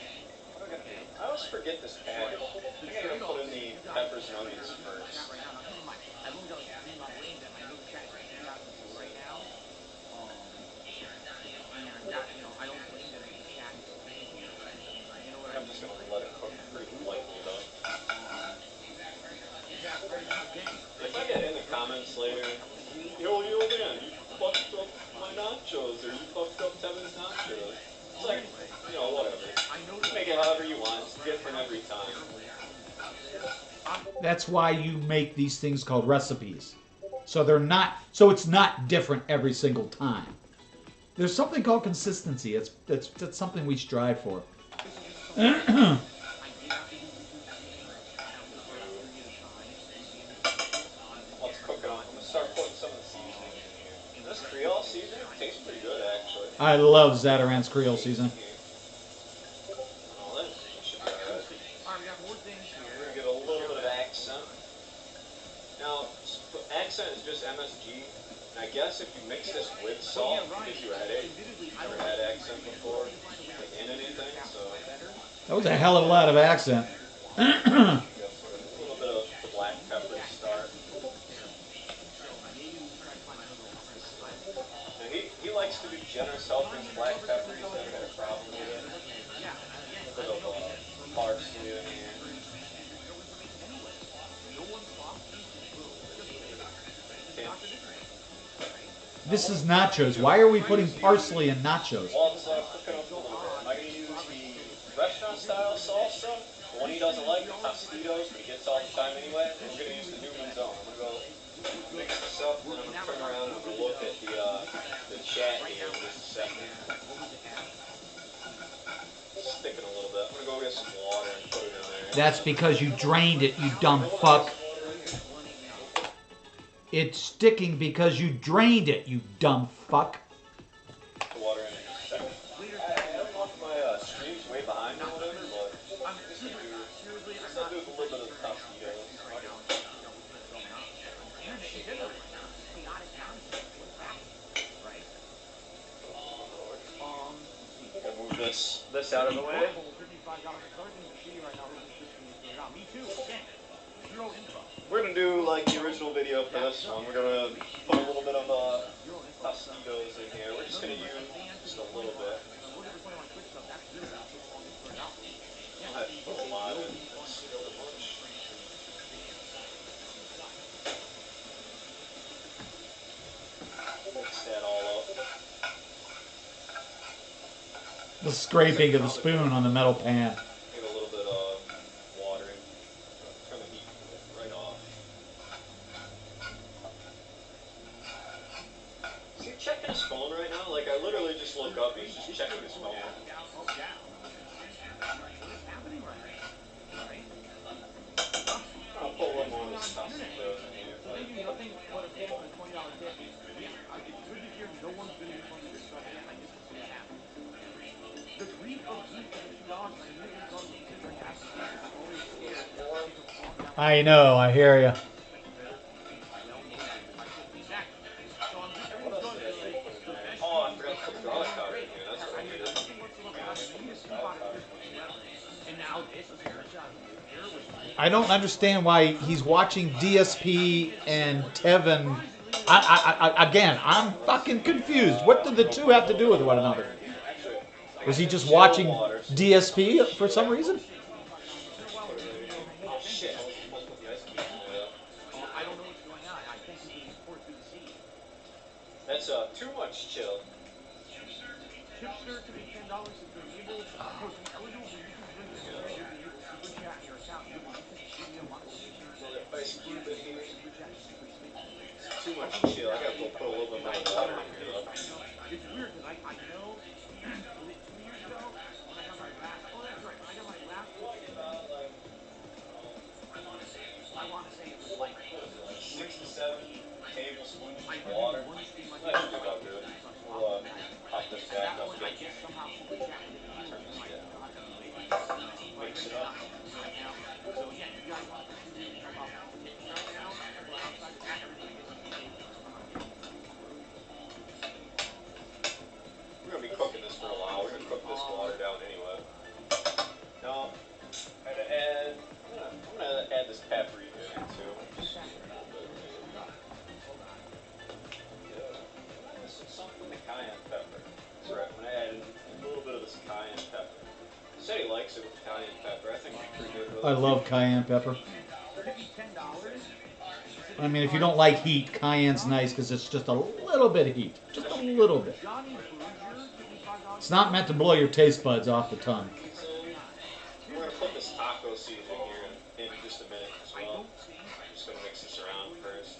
I always forget this package. I gotta put in the peppers and onions first. I'm just gonna let it cook pretty lightly though. If I get in the comments later, yo man, you fucked up my nachos, or you fucked up Kevin's nachos. It's like, you know, whatever. Make it however you want. It's different every time. That's why you make these things called recipes. So they're not. So it's not different every single time. There's something called consistency. That's something we strive for. Creole seasoning tastes pretty good, actually. I love Zatarain's Creole seasoning. Well, that should be alright. We're gonna give it a little bit of accent. Now, accent is just MSG. And I guess if you mix this with salt, because you had it, never had accent before, like in anything, so. That was a hell of a lot of accent. A little bit of the black pepper to start. He likes to be generous helping black pepper. He's never had a problem with it. A bit of parsley in here. This is nachos. Why are we putting parsley in nachos? Well, it's cooking up a little bit. Am I going to use the restaurant style salsa? The one he doesn't like, the Tostitos, but he gets all the time anyway. We're going to use the Newman's Own. I'm going to go mix this up, and then I'm going to turn around and I'm going to look at the chat here in just a second. Sticking a little bit. I'm going to go get some water and put it in there. That's because you drained it, you dumb fuck. It's sticking because you drained it, you dumb fuck. The water in just a second. I don't know if my stream's way behind or whatever, but let's do a little bit of Tostitos. Gotta move this out of the way. We're gonna do like the original video for this one. We're gonna put a little bit of Tostitos in here. We're just gonna use just a little bit. I put a lot in. The scraping of the spoon on the metal pan. Give it a little bit of water and turn the heat right off. Is he checking his phone right now? Like, I literally just look up, he's just checking his phone. I'll put one more of this stuff in here. I know, I hear you. Oh, I forgot to put the garlic powder in here. That's what I did. I don't understand why he's watching DSP and Tevin. Again, I'm fucking confused. What do the two have to do with one another? Was he just watching DSP for some reason? Oh, shit. That's too much chill. Too much chill. I gotta go put a little bit more water in here though. Like 6 to 7 tablespoons of water. That should be about good. We'll pop this back up again. Turn this down. Mix it up. We're gonna be cooking this for a while. We're gonna cook this water down anyway. Now, I'm gonna add this paprika in too. Just a little bit. Yeah. Something the cayenne pepper. That's right. I'm gonna add in a little bit of this cayenne pepper. He said he likes it with cayenne pepper. I think it'd be pretty good with it. I love cayenne pepper. I mean, if you don't like heat, cayenne's nice because it's just a little bit of heat. Just a little bit. It's not meant to blow your taste buds off the tongue. We're going to put this taco seasoning here in just a minute as well. I'm just going to mix this around first.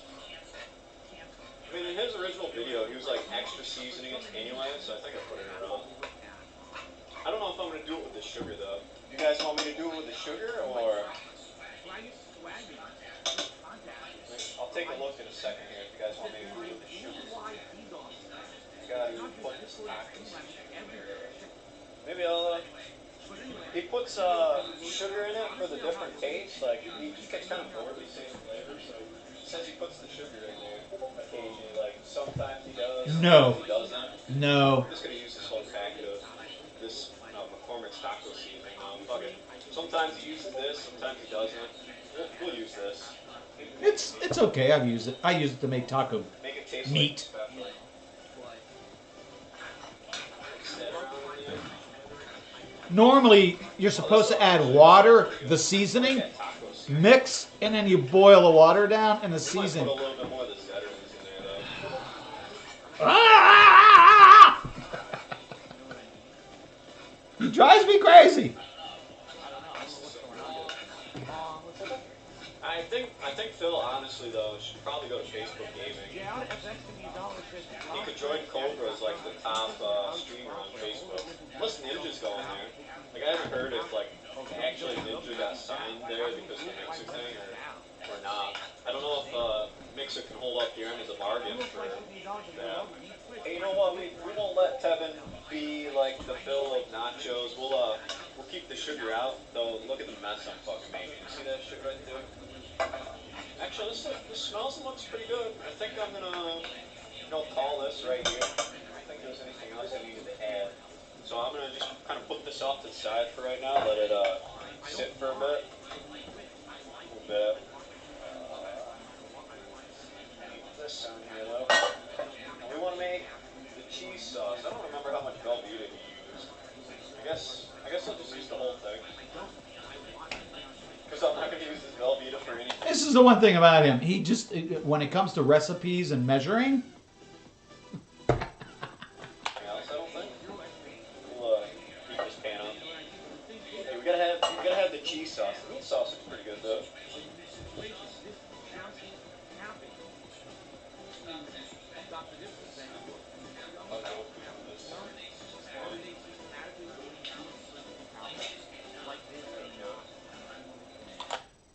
I mean, in his original video, he was like extra seasoning it anyway, so I think I put it around. I don't know if I'm going to do it with the sugar though. You guys want me to do it with the sugar or? I'll take a look in a second here if you guys want me to do it with the sugar. You gotta put this taco seasoning in here. Maybe I'll, he puts sugar in it for the different taste. Like, he just gets kind of bored with the same flavor, so he says he puts the sugar in there occasionally. Like, sometimes he does, No. sometimes he doesn't. No. I'm just gonna use this whole packet of this McCormick's taco seasoning now. Fuck it. Sometimes he uses this, sometimes he doesn't. We'll use this. It's okay. I've used it. I use it to make taco Make it taste meat. like pepper. Mix that around in there. Normally, you're supposed to add water, the seasoning, mix, and then you boil the water down and the We might put seasoning. a little bit more of the Zetterlings in there though. Ah! He drives me crazy. I think Phil, honestly though, should probably go to Facebook Gaming. He could join Cobra's like the top streamer on Facebook. Plus Ninja's going there. Like I haven't heard if like actually Ninja got signed there because of the Mixer thing or not. I don't know if Mixer can hold up the end as a bargain for that. Hey, you know what? We won't let Tevin be like the Phil of nachos. We'll keep the sugar out. Though look at the mess I'm fucking making. You see that shit right there? Actually, this smells and looks pretty good. I think I'm gonna, call this right here. I don't think there's anything else I needed to add. So I'm gonna just kind of put this off to the side for right now. Let it sit for a bit. A little bit. Keep this on here though. Now we want to make the cheese sauce. I don't remember how much Velveeta he used. I guess I'll just use the whole thing. Because I'm not going to use this Velveeta for anything. This is the one thing about him. He just, when it comes to recipes and measuring. Anything else, I don't think. We'll gotta have the cheese sauce. The meat sauce is pretty good though.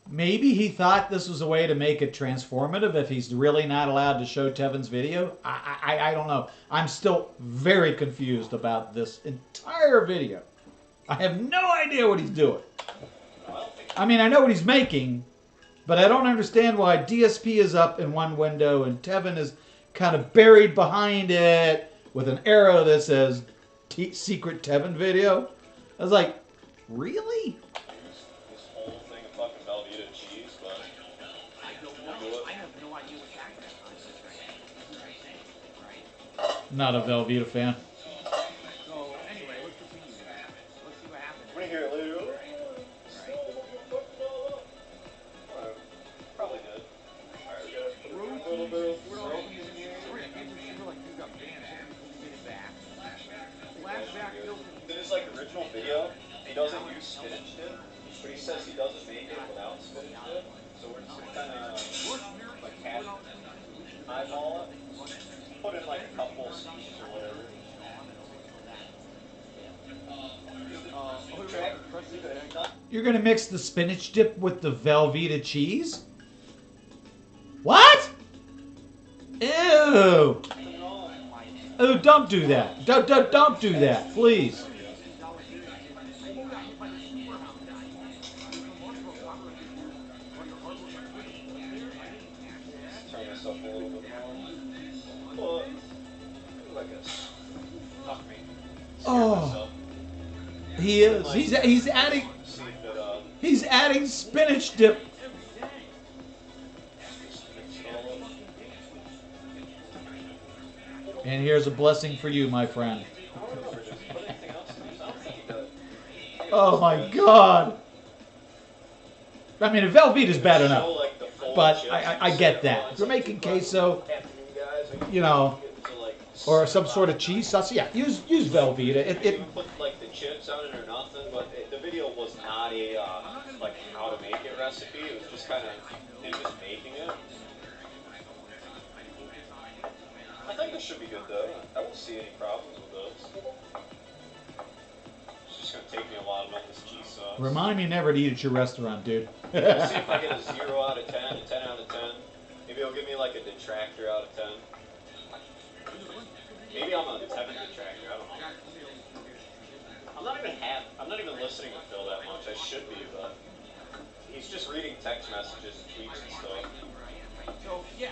Maybe he thought this was a way to make it transformative if he's really not allowed to show Tevin's video. I don't know. I'm still very confused about this entire video. I have no idea what he's doing. I mean, I know what he's making, but I don't understand why DSP is up in one window and Tevin is kind of buried behind it with an arrow that says secret Tevin video. I was like, really? This whole thing of fucking Velveeta cheese, but Not a Velveeta fan. So anyway, let's continue that. Let's see what happens. I'm gonna hear it later. Probably good. Alright, we gotta put a little bit of rope in here. In his like original video, he doesn't use spinach dip, but he says he doesn't make it without spinach dip. So we're just kind of like half eyeball it. Put in like a couple species or whatever. You're going to mix the spinach dip with the Velveeta cheese? What? Ew. Oh, don't do that. Don't do that, please. Turn this up a little bit more. Like a fuck me. Oh, he is. He's adding spinach dip. And here's a blessing for you, my friend. Oh my God. I mean, a Velveeta is bad enough, but I get that. If you're making queso, you know, or some sort of cheese sauce, yeah, use Velveeta. It put like the chips on it or nothing, but the video was not a like how to make it recipe. It was just kind of him just making it. I think this should be good though. I won't see any problems with this. It's just gonna take me a while to melt this cheese sauce. Remind me never to eat at your restaurant, dude. See if I get a 0 out of 10, a 10 out of 10. Maybe he'll give me like a detractor out of 10. Maybe I'm a Tevin detractor. I don't know. I'm not even listening to Phil that much. I should be, but he's just reading text messages and tweets and stuff. So yeah,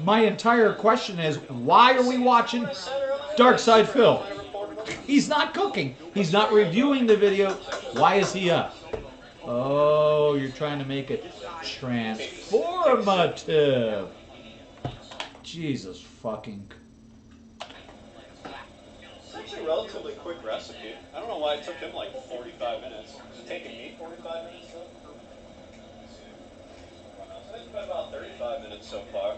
My entire question is, why are we watching Dark Side Phil? He's not cooking. He's not reviewing the video. Why is he up? Oh, you're trying to make it transformative. Jesus fucking. It's actually a relatively quick recipe. I don't know why it took him like 45 minutes. Is it taking me 45 minutes though? It's been about 35 minutes so far.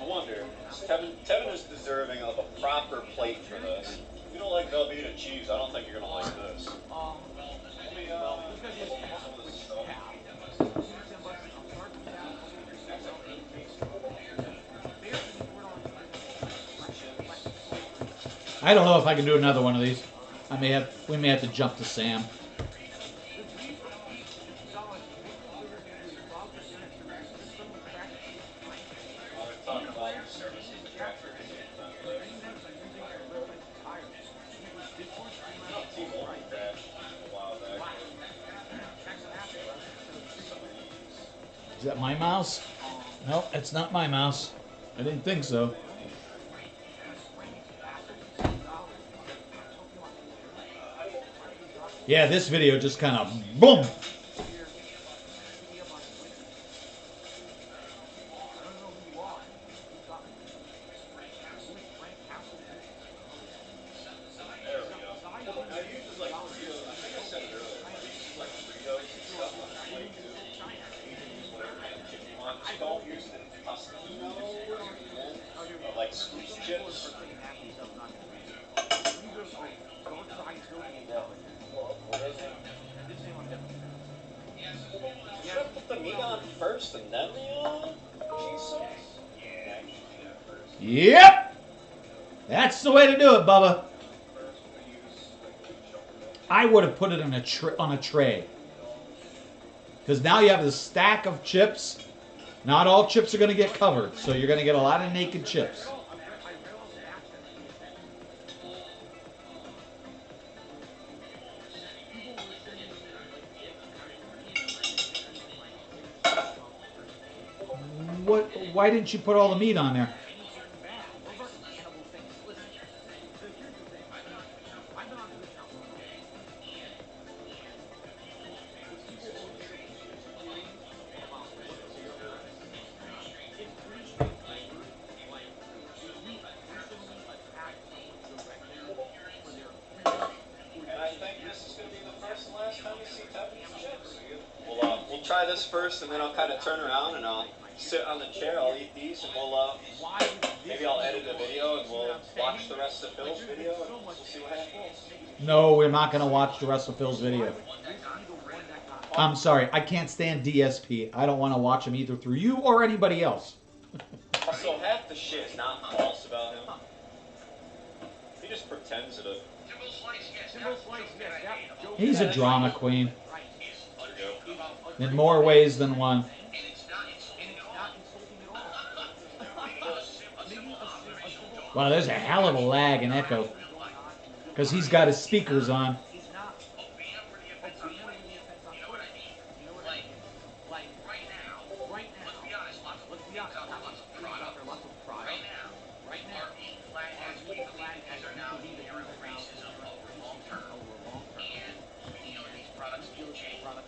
I wonder, Tevin is deserving of a proper plate for this. If you don't like Velveeta cheese, I don't think you're gonna like this. Let me, some of this stuff. I don't know if I can do another one of these. We may have to jump to Sam. Is that my mouse? Nope, it's not my mouse. I didn't think so. Yeah, this video just kind of boom. Don't use the pastino, like squeeze chips. Should I put the meat on first and then the cheese sauce? Yep! That's the way to do it, Bubba. I would have put it in on a tray. Because now you have this stack of chips. Not all chips are going to get covered, so you're going to get a lot of naked chips. What? Why didn't you put all the meat on there? And I think this is going to be the first and last time you see Kevin's chips. We'll try this first, and then I'll kind of turn around and I'll sit on the chair. I'll eat these, and maybe I'll edit a video and we'll watch the rest of Phil's video and we'll see what happens. No, we're not going to watch the rest of Phil's video. I'm sorry, I can't stand DSP. I don't want to watch him either through you or anybody else. So half the shit is not false about him. He just pretends it. He's a drama queen. In more ways than one. Wow, there's a hell of a lag and echo. Because he's got his speakers on.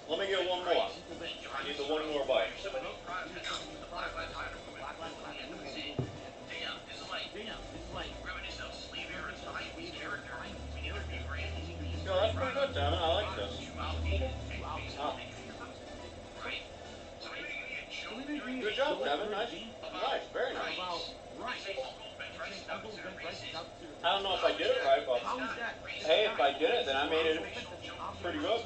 Let me get one more. I need the one more bite. No, that's pretty good, Devin. I like this. Oh. Good job, Devin. Nice. Nice. Very nice. I don't know if I did it right, but hey, if I did it, then I made it pretty good.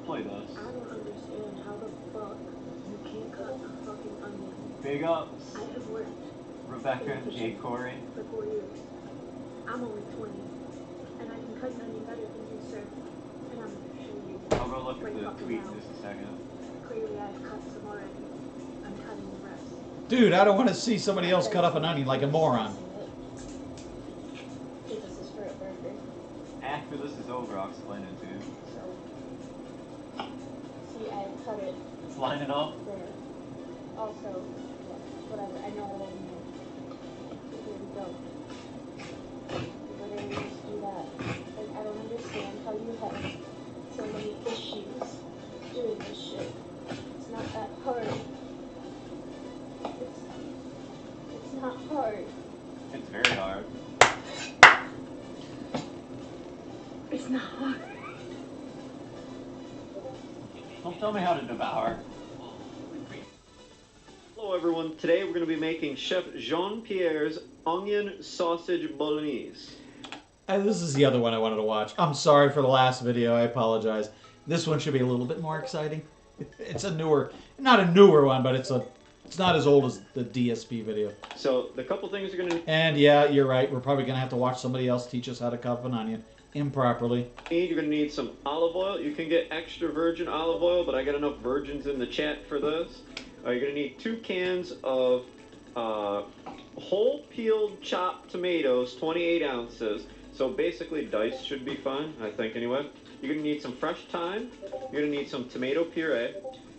Play this. I don't understand how the fuck you can't cut a fucking onion. Big ups, I have worked Rebecca and J. Corey. for 4 years. I'm only 20, and I can cut an onion better than you, sir. And I'm gonna show you. I'll go look at right the fucking tweets now. in just a second. Clearly, I've cut some already. I'm cutting the rest. Dude, I don't want to see somebody else cut up an onion like a moron. This is for a burger. After this is over, I'll explain it to you. So, see, I cut it Let's line it up. there. Also, whatever. I know what I mean. Here we go. Literally just do that. Like, I don't understand how you have so many issues doing this shit. It's not that hard. It's not hard. It's very hard. It's not hard. Don't tell me how to devour. Hello everyone, today we're going to be making Chef Jean-Pierre's onion sausage bolognese. This is the other one I wanted to watch. I'm sorry for the last video, I apologize. This one should be a little bit more exciting. It's a newer, not a newer one, but it's not as old as the DSP video. So the couple things you're going to And yeah, you're right, we're probably going to have to watch somebody else teach us how to cut an onion improperly. need, you're going to need some olive oil. You can get extra virgin olive oil, but I got enough virgins in the chat for this. You're going to need 2 cans of whole peeled chopped tomatoes, 28 ounces. So basically diced should be fine, I think anyway. You're going to need some fresh thyme. You're going to need some tomato puree.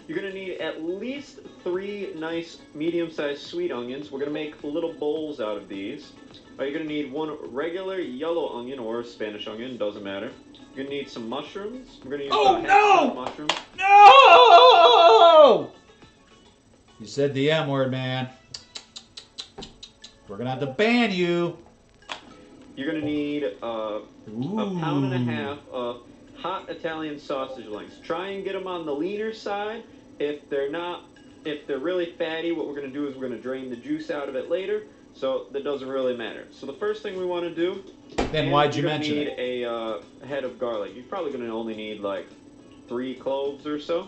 You're going to need at least 3 nice medium-sized sweet onions. We're going to make little bowls out of these. You're going to need 1 regular yellow onion or Spanish onion, doesn't matter. You're going to need some mushrooms. We're going to use about half a pound of mushrooms. No! You said the M word, man. We're gonna have to ban you. You're going to need a pound and a half of hot Italian sausage links. Try and get them on the leaner side. If they're not if they're really fatty, what we're going to do is we're going to drain the juice out of it later. So that doesn't really matter. So the first thing we want to do. Then why'd you mention need it? a head of garlic. You're probably going to only need like 3 cloves or so.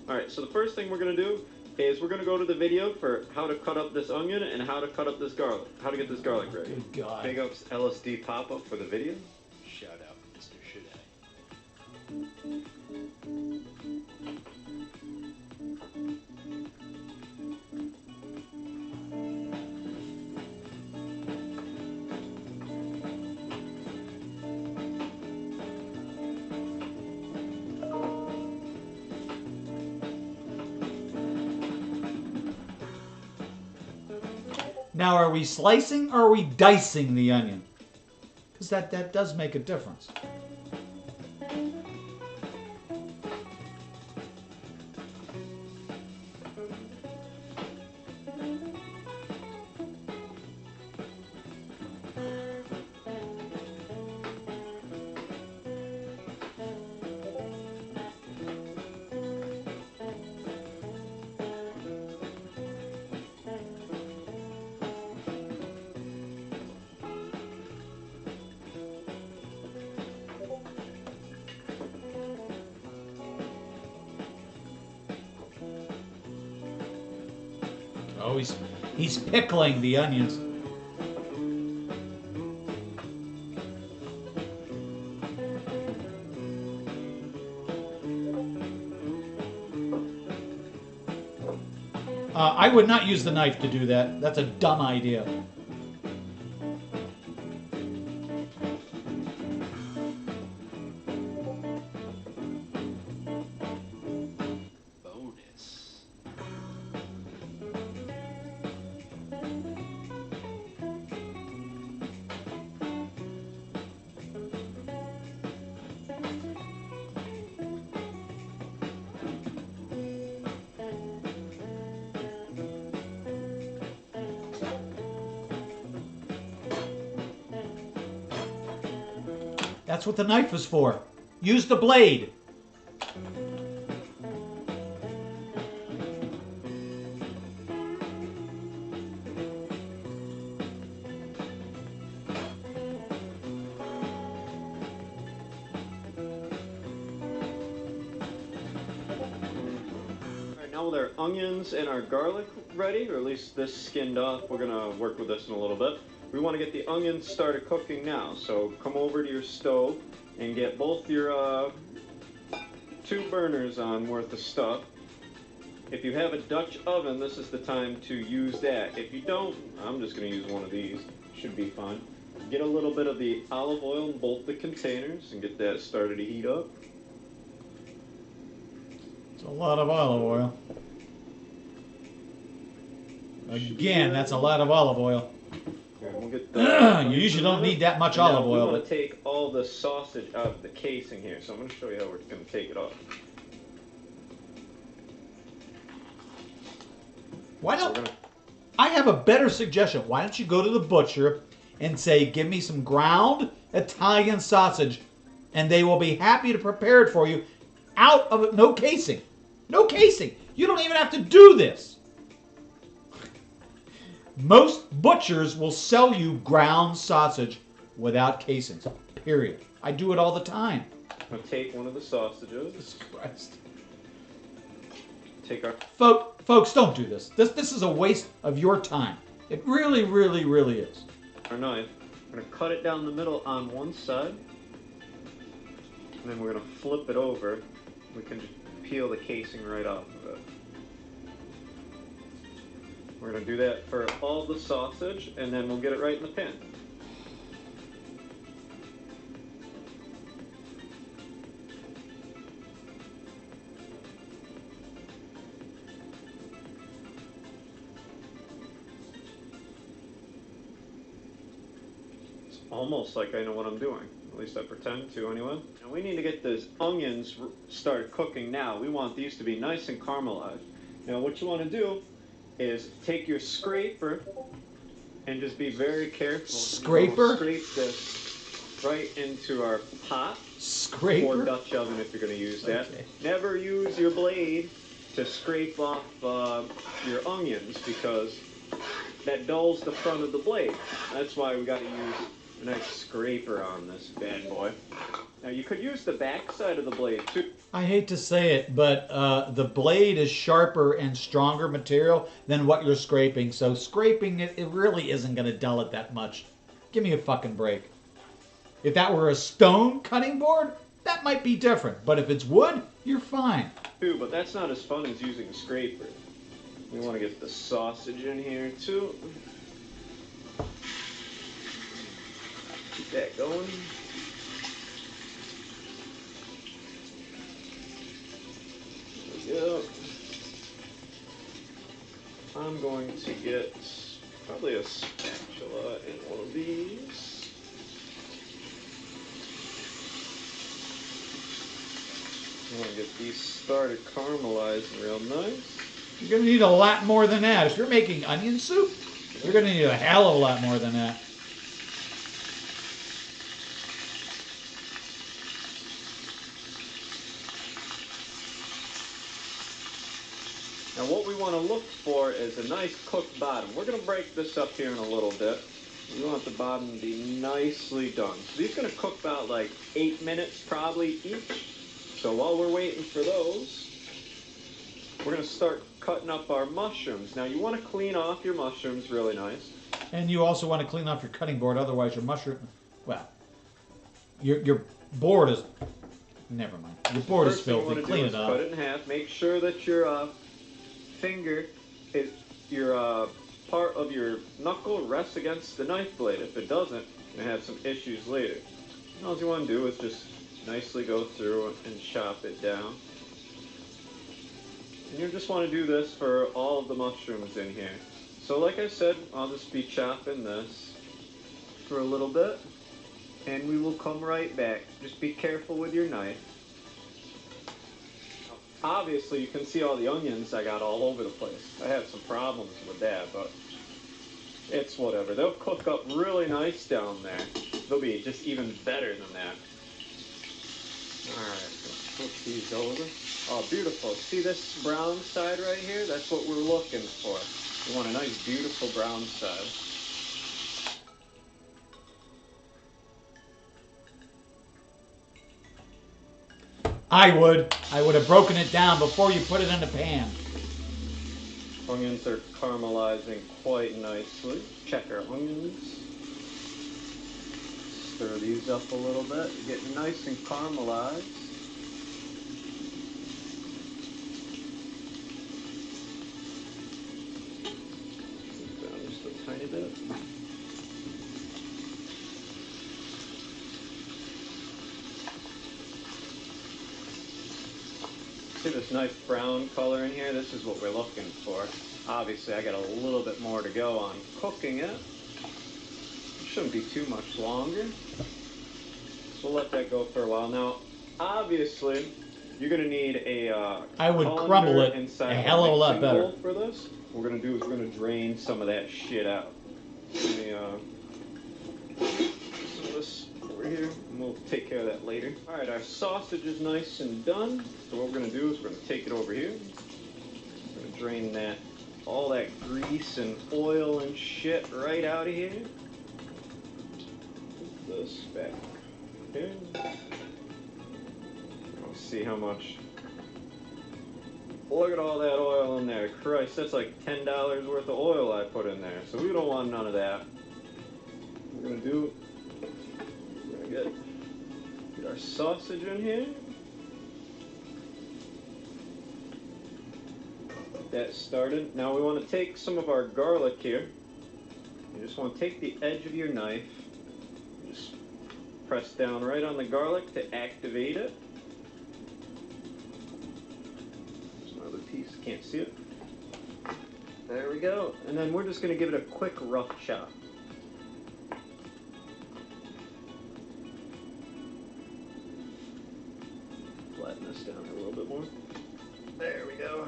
All right. So the first thing we're going to do is we're going to go to the video for how to cut up this onion and how to cut up this garlic. How to get this garlic ready. Good God. Big ups LSD pop-up for the video. Shout out, Mr. Shadai. Now, are we slicing or are we dicing the onion? Because that does make a difference. Oh, he's pickling the onions. I would not use the knife to do that. That's a dumb idea. Bonus. That's what the knife is for. Use the blade. Alright, now with our onions and our garlic ready, or at least this skinned off, we're going to work with this in a little bit. We want to get the onions started cooking now. So come over to your stove and get both your 2 burners on worth of stuff. If you have a Dutch oven, this is the time to use that. If you don't, I'm just going to use one of these. Should be fun. Get a little bit of the olive oil in both the containers and get that started to heat up. It's a lot of olive oil. Again, that's a lot of olive oil. Here, we'll get the You usually don't need that much And now olive we oil, want but to take all the sausage out of the casing here, so I'm going to show you how we're going to take it off. why So we're don't gonna, I have a better suggestion? Why don't you go to the butcher and say, "Give me some ground Italian sausage," and they will be happy to prepare it for you out of it. No casing. No casing. You don't even have to do this. Most butchers will sell you ground sausage without casings. Period. I do it all the time. I'm going to take one of the sausages, Jesus Christ. take our Folks, don't do this. This is a waste of your time. It really, really, really is. knife. We're going to cut it down the middle on one side, and then we're going to flip it over. We can just peel the casing right off of it. We're going to do that for all the sausage, and then we'll get it right in the pan. It's almost like I know what I'm doing. At least I pretend to anyway. And we need to get those onions started cooking now. We want these to be nice and caramelized. Now what you want to do is take your scraper and just be very careful. Scraper? Scrape this right into our pot. Or Scraper? Dutch oven if you're going to use that. Okay. Never use your blade to scrape off your onions because that dulls the front of the blade. That's why we got to use a nice scraper on this bad boy. Now you could use the back side of the blade too. I hate to say it, but the blade is sharper and stronger material than what you're scraping. So scraping it really isn't going to dull it that much. Give me a fucking break. If that were a stone cutting board, that might be different. But if it's wood, you're fine. Too, but that's not as fun as using a scraper. We want to get the sausage in here too. Keep that going. There we go. I'm going to get probably a spatula and one of these. I want to get these started caramelizing real nice. You're going to need a lot more than that. If you're making onion soup, you're going to need a hell of a lot more than that. Now what we want to look for is a nice cooked bottom. We're going to break this up here in a little bit. We want the bottom to be nicely done. So these are going to cook about like 8 minutes probably each. So while we're waiting for those, we're going to start cutting up our mushrooms. Now you want to clean off your mushrooms really nice. And you also want to clean off your cutting board, otherwise your mushroom, well, your board is, never mind. Your board is filthy. Clean it up. Cut it in half. Make sure that your finger, your part of your knuckle rests against the knife blade. If it doesn't, you're going to have some issues later. And all you want to do is just nicely go through and chop it down. And you just want to do this for all of the mushrooms in here. So like I said, I'll just be chopping this for a little bit, and we will come right back. Just be careful with your knife. Obviously, you can see all the onions I got all over the place. I had some problems with that, but it's whatever. They'll cook up really nice down there. They'll be just even better than that. Alright, let's flip these over. Oh, beautiful. See this brown side right here? That's what we're looking for. We want a nice, beautiful brown side. I would have broken it down before you put it in the pan. Onions are caramelizing quite nicely. Check our onions. Stir these up a little bit. Get nice and caramelized. Down just a tiny bit. See this nice brown color in here? This is what we're looking for. Obviously, I got a little bit more to go on cooking it. It shouldn't be too much longer. So we'll let that go for a while. Now, obviously, you're going to need a I would crumble it a hell of a lot better. For this, what we're going to do is we're going to drain some of that shit out. Let me, some of this over here, and we'll take care of that later. All right, our sausage is nice and done. So what we're going to do is we're going to take it over here. We're going to drain that, all that grease and oil and shit right out of here. Put this back here. Let's see how much. Look at all that oil in there. Christ, that's like $10 worth of oil I put in there. So we don't want none of that. What we're going to do, we're going to get our sausage in here. Get that started. Now we want to take some of our garlic here. You just want to take the edge of your knife. Just press down right on the garlic to activate it. Piece, can't see it. There we go. And then we're just going to give it a quick rough chop. Flatten this down a little bit more. There we go.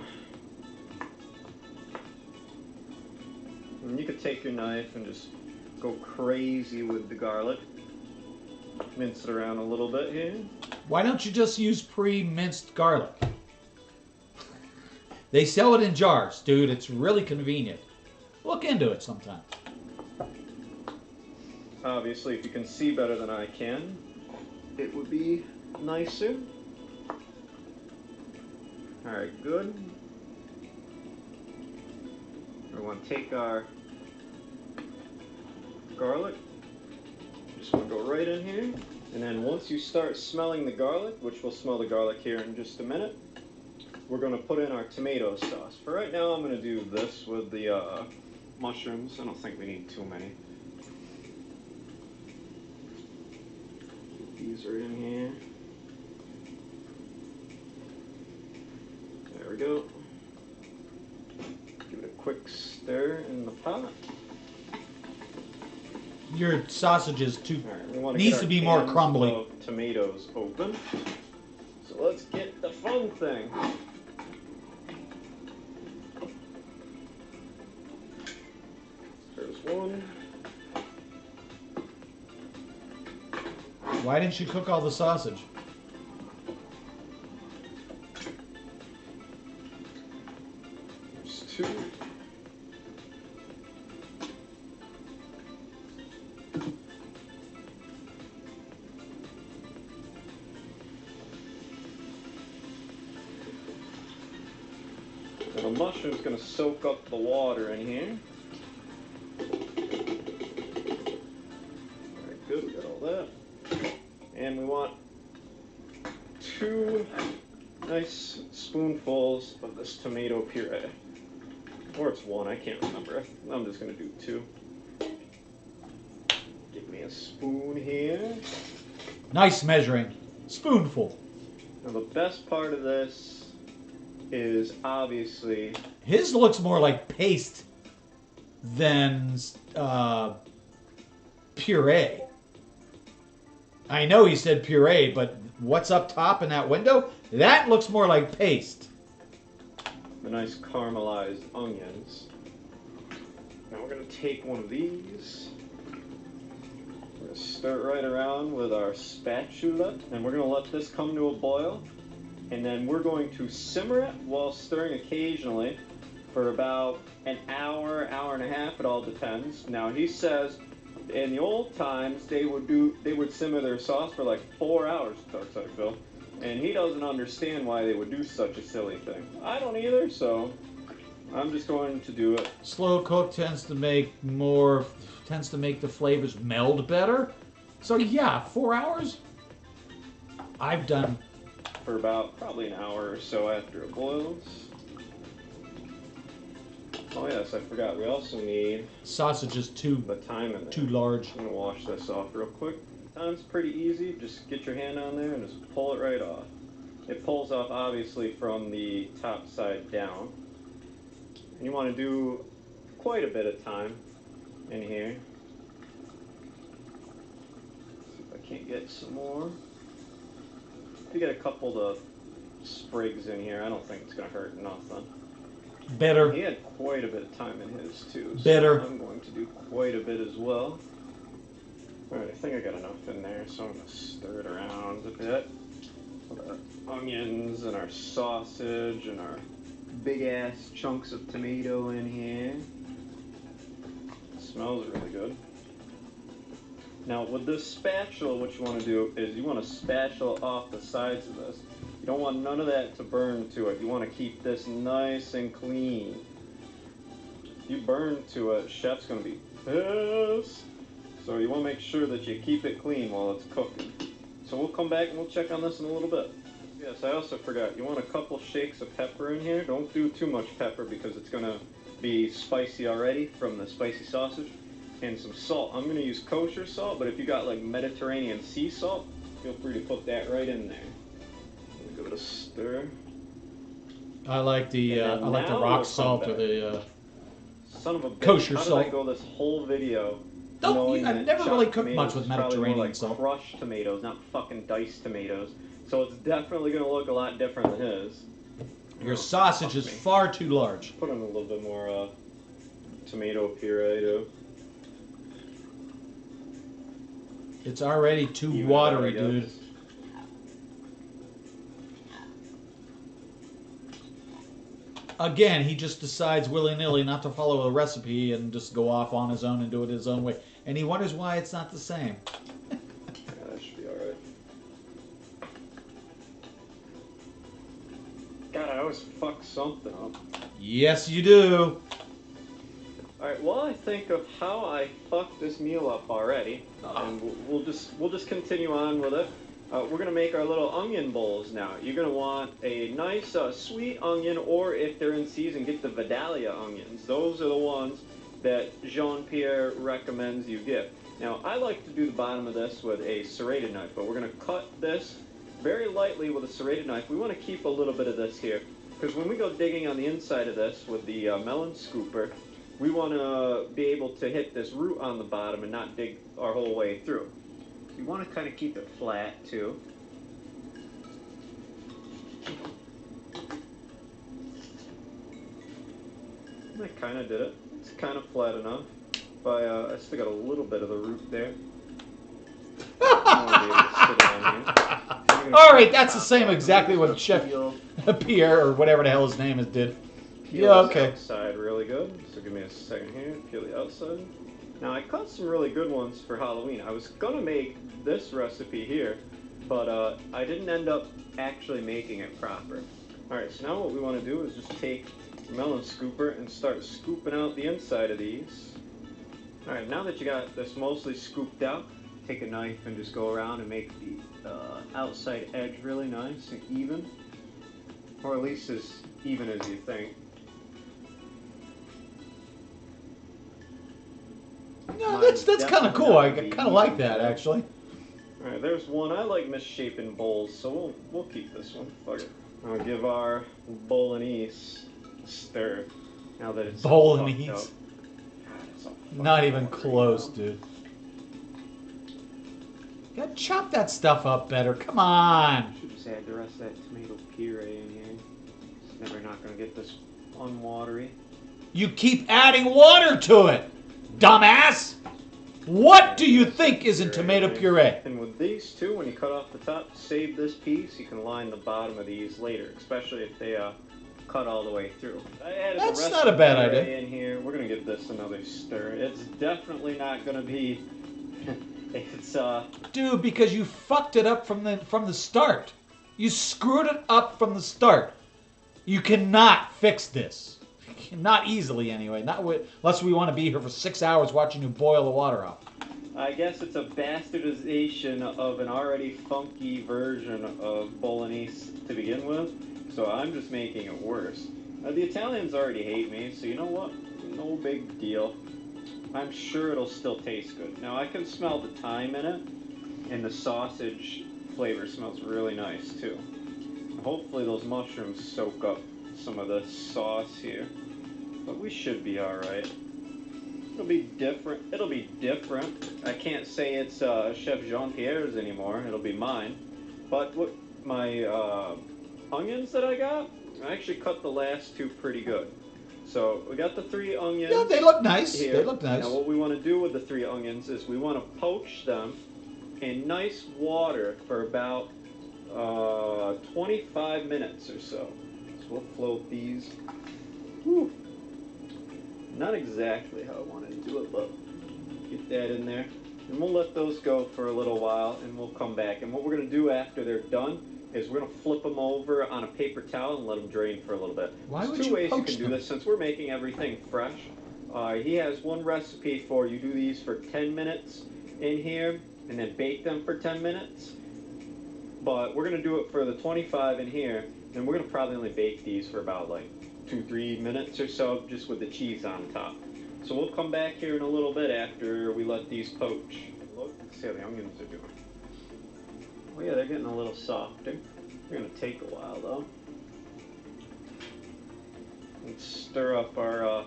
And you could take your knife and just go crazy with the garlic. Mince it around a little bit here. Why don't you just use pre-minced garlic? They sell it in jars, dude. It's really convenient. Look into it sometime. Obviously, if you can see better than I can, it would be nicer. Alright, good. We want to take our garlic. Just want to go right in here. And then once you start smelling the garlic, which we'll smell the garlic here in just a minute, we're going to put in our tomato sauce. For right now, I'm going to do this with the mushrooms. I don't think we need too many. These are in here. There we go. Give it a quick stir in the pot. Your sausage is too Right, needs to be more crumbly. Of tomatoes open. So let's get the fun thing. There's one. Why didn't you cook all the sausage? There's two. Now the mushroom's going to soak up the water in here. Alright, good, we got all that. And we want 2 nice spoonfuls of this tomato puree. Or it's 1, I can't remember. I'm just going to do 2. Give me a spoon here. Nice measuring. Spoonful. Now the best part of this is obviously... His looks more like paste than puree. I know he said puree, but what's up top in that window? That looks more like paste. the nice caramelized onions. Now we're going to take one of these. We're going to stir it right around with our spatula, and we're going to let this come to a boil. And then we're going to simmer it while stirring occasionally for about an hour, hour and a half. It all depends. Now he says in the old times they would simmer their sauce for like 4 hours, Darkside Phil. And he doesn't understand why they would do such a silly thing. I don't either, so I'm just going to do it. Slow cook tends to make the flavors meld better. So yeah, 4 hours. I've done For about probably an hour or so after it boils. Oh yes, I forgot. We also need sausages too the thyme in there. too large. I'm gonna wash this off real quick. Thyme's pretty easy. Just get your hand on there and just pull it right off. It pulls off obviously from the top side down. And you want to do quite a bit of thyme in here. See if I can't get some more. If you get a couple of sprigs in here, I don't think it's gonna hurt nothing. Better. He had quite a bit of time in his too. So Better. I'm going to do quite a bit as well. Alright, I think I got enough in there, so I'm going to stir it around a bit. With our onions and our sausage and our big ass chunks of tomato in here. It smells really good. Now with this spatula, what you want to do is you want to spatula off the sides of this. You don't want none of that to burn to it. You want to keep this nice and clean. If you burn to it, chef's going to be pissed. So you want to make sure that you keep it clean while it's cooking. So we'll come back and we'll check on this in a little bit. Yes, I also forgot. You want a couple shakes of pepper in here. Don't do too much pepper because it's going to be spicy already from the spicy sausage. And some salt. I'm going to use kosher salt, but if you got like Mediterranean sea salt, feel free to put that right in there. Give it a stir. I like the rock salt or the son of a bitch. kosher How salt. did I go this whole video? I've never really cooked much with Mediterranean salt. Crushed tomatoes, not fucking diced tomatoes. So it's definitely going to look a lot different than his. Your sausage is far too large. Put in a little bit more tomato puree too. It's already too Even watery, better, I dude. guess. Again, he just decides willy-nilly not to follow a recipe and just go off on his own and do it his own way. And he wonders why it's not the same. Yeah, that should be alright. God, I always fuck something up. Yes, you do. Alright, while I think of how I fucked this meal up already, and we'll just continue on with it. We're gonna make our little onion bowls now. You're gonna want a nice sweet onion, or if they're in season, get the Vidalia onions. Those are the ones that Jean-Pierre recommends you get. Now, I like to do the bottom of this with a serrated knife, but we're gonna cut this very lightly with a serrated knife. We want to keep a little bit of this here, because when we go digging on the inside of this with the melon scooper, we want to be able to hit this root on the bottom and not dig our whole way through. You want to kind of keep it flat too. I kind of did it. It's kind of flat enough. But I still got a little bit of the root there. All right, that's the same exactly what Chef Pierre or whatever the hell his name is did. Peel Yeah, this okay. outside really good. So give me a second here. Peel the outside. Now I caught some really good ones for Halloween. I was gonna make this recipe here, but I didn't end up actually making it proper. All right, so now what we want to do is just take the melon scooper and start scooping out the inside of these. All right, now that you got this mostly scooped out, take a knife and just go around and make the outside edge really nice and even, or at least as even as you think. No, that's kind of cool. I kind of like that actually. All right, there's one. I like misshapen bowls, so we'll keep this one. Fuck it. I'll give our bolognese a stir. Now that it's all fucked Bolognese. up. God, it's all fucked Not up even right close, now. dude. You gotta chop that stuff up better. Come on. Should just add the rest of that tomato puree in here. It's never not gonna get this unwatery. You keep adding water to it, dumbass. What do you think is in tomato puree? And with these two, when you cut off the top, save this piece. You can line the bottom of these later, especially if they cut all the way through. I added That's the rest not a of bad the idea. puree in here. We're gonna give this another stir. It's definitely not gonna be. It's Dude, because you fucked it up from the start. You screwed it up from the start. You cannot fix this. Not easily, anyway. Not unless we want to be here for 6 hours watching you boil the water off. I guess it's a bastardization of an already funky version of bolognese to begin with, so I'm just making it worse. The Italians already hate me, so you know what? No big deal. I'm sure it'll still taste good. Now I can smell the thyme in it, and the sausage flavor smells really nice too. Hopefully those mushrooms soak up some of the sauce here, but we should be alright. It'll be different. It'll be different. I can't say it's Chef Jean-Pierre's anymore. It'll be mine. But what my onions that I got, I actually cut the last two pretty good. So we got the 3 onions. Yeah, they look nice. Here. They look nice. Now what we want to do with the 3 onions is we want to poach them in nice water for about 25 minutes or so. So we'll float these. Whew. Not exactly how I wanted to do it, but get that in there. And we'll let those go for a little while, and we'll come back. And what we're going to do after they're done is we're going to flip them over on a paper towel and let them drain for a little bit. Why would There's 2 you ways you poach can do them? this, since we're making everything fresh. He has one recipe for you do these for 10 minutes in here, and then bake them for 10 minutes. But we're going to do it for the 25 in here, and we're going to probably only bake these for about like 2-3 minutes or so, just with the cheese on top. So we'll come back here in a little bit after we let these poach. Let's see how the onions are doing. Oh yeah, they're getting a little softer. They're gonna take a while though. Let's stir up our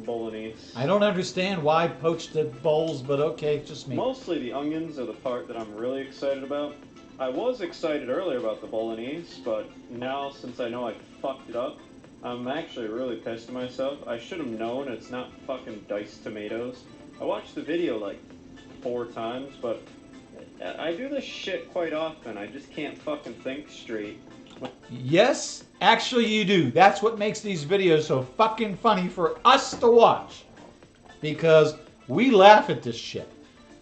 bolognese. I don't understand why poached the bowls, but okay, just me. Mostly the onions are the part that I'm really excited about. I was excited earlier about the bolognese, but now since I know I fucked it up, I'm actually really pissed at myself. I should have known it's not fucking diced tomatoes. I watched the video like 4 times, but I do this shit quite often. I just can't fucking think straight. Yes, actually you do. That's what makes these videos so fucking funny for us to watch. Because we laugh at this shit.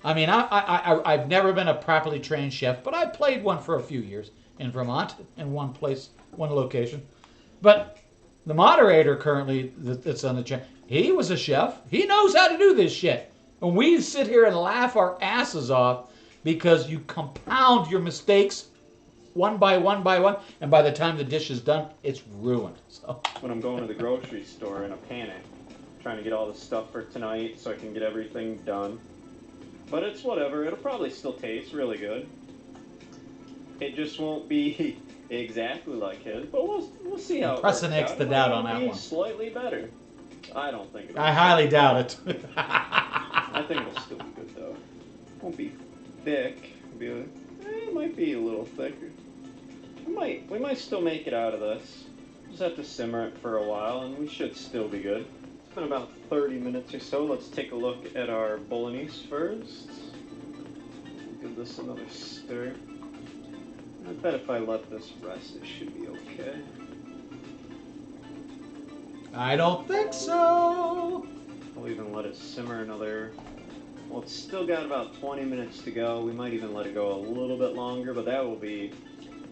I mean, I've never been a properly trained chef, but I played one for a few years in Vermont in one place, one location. But the moderator currently that's on the channel, he was a chef. He knows how to do this shit. And we sit here and laugh our asses off because you compound your mistakes one by one by one, and by the time the dish is done, it's ruined. So When I'm going to the grocery store in a panic, trying to get all the stuff for tonight so I can get everything done. But it's whatever. It'll probably still taste really good. It just won't be exactly like his, but we'll see how it press works an X out. to It doubt might on that be one. Slightly better. I don't think it'll I be highly doubt it. I think it'll still be good though. Won't be thick. It might be a little thicker. We might still make it out of this. Just have to simmer it for a while, and we should still be good. It's been about 30 minutes or so. Let's take a look at our bolognese first. Give this another stir. I bet if I let this rest, it should be okay. I don't think so. I'll even let it simmer another. Well, it's still got about 20 minutes to go. We might even let it go a little bit longer, but that will be.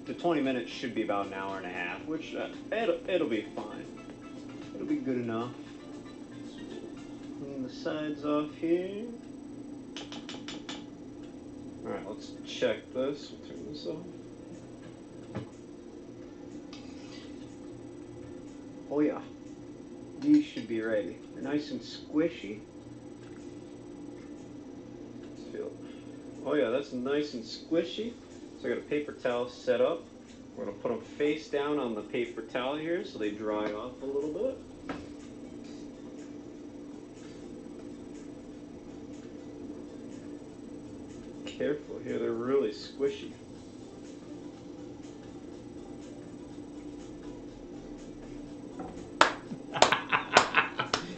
The 20 minutes should be about an hour and a half, which it'll be fine. It'll be good enough. So we'll clean the sides off here. Alright, let's check this. We'll turn this off. Oh yeah. These should be ready. They're nice and squishy. Let's feel it. Oh yeah, that's nice and squishy. So I got a paper towel set up. We're going to put them face down on the paper towel here so they dry off a little bit. Careful here, they're really squishy.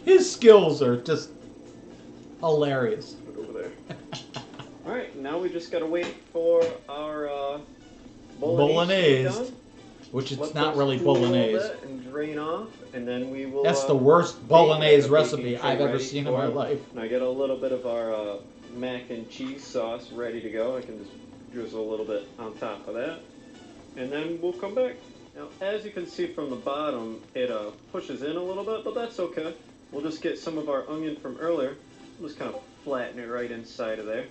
His skills are just hilarious. Put it over there. Alright, now we just got to wait for our bolognese to be done. Which it's Let not those really cool a little bolognese. bit and drain off, and then we will. That's the worst bolognese bake. recipe Baking tray I've ever ready seen in for my it. life. And I get a little bit of our mac and cheese sauce ready to go. I can just drizzle a little bit on top of that, and then we'll come back. Now, as you can see from the bottom, it pushes in a little bit, but that's okay. We'll just get some of our onion from earlier. We'll just kind of flatten it right inside of there.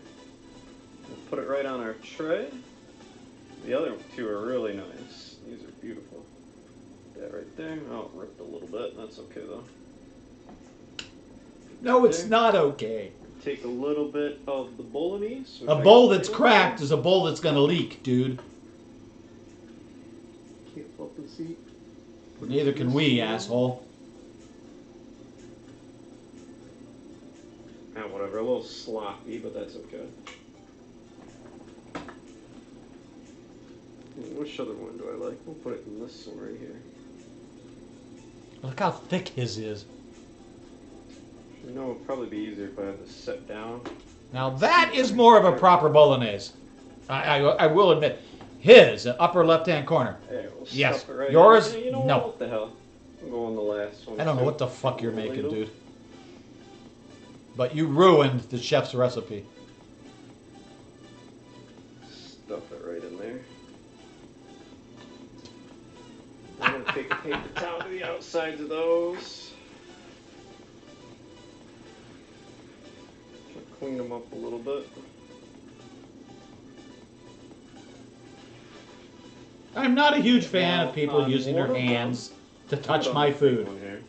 We'll put it right on our tray. The other two are really nice. These are beautiful. That right there. Oh, it ripped a little bit. That's okay though. No, it's not okay. Take a little bit of the bolognese. A bowl that's cracked is a bowl that's gonna leak, dude. Can't flip the seat. Neither can we, asshole. Ah, whatever. A little sloppy, but that's okay. Which other one do I like? We'll put it in this one right here. Look how thick his is. You know, it'd probably be easier if I had this set down. Now that is more of a proper bolognese. I will admit. His, upper left-hand corner. There, we'll Yes. stuff it right Yours? in. You know No. what the hell? I'm going the last one. I don't know too. what the fuck you're making, Ladle. dude. But you ruined the chef's recipe. Stuff it right in there. I'm going to take a paper towel to the outsides of those. Clean them up a little bit. I'm not a huge fan Now, of people on using one their of them, hands to Put it touch on my the big food. one here.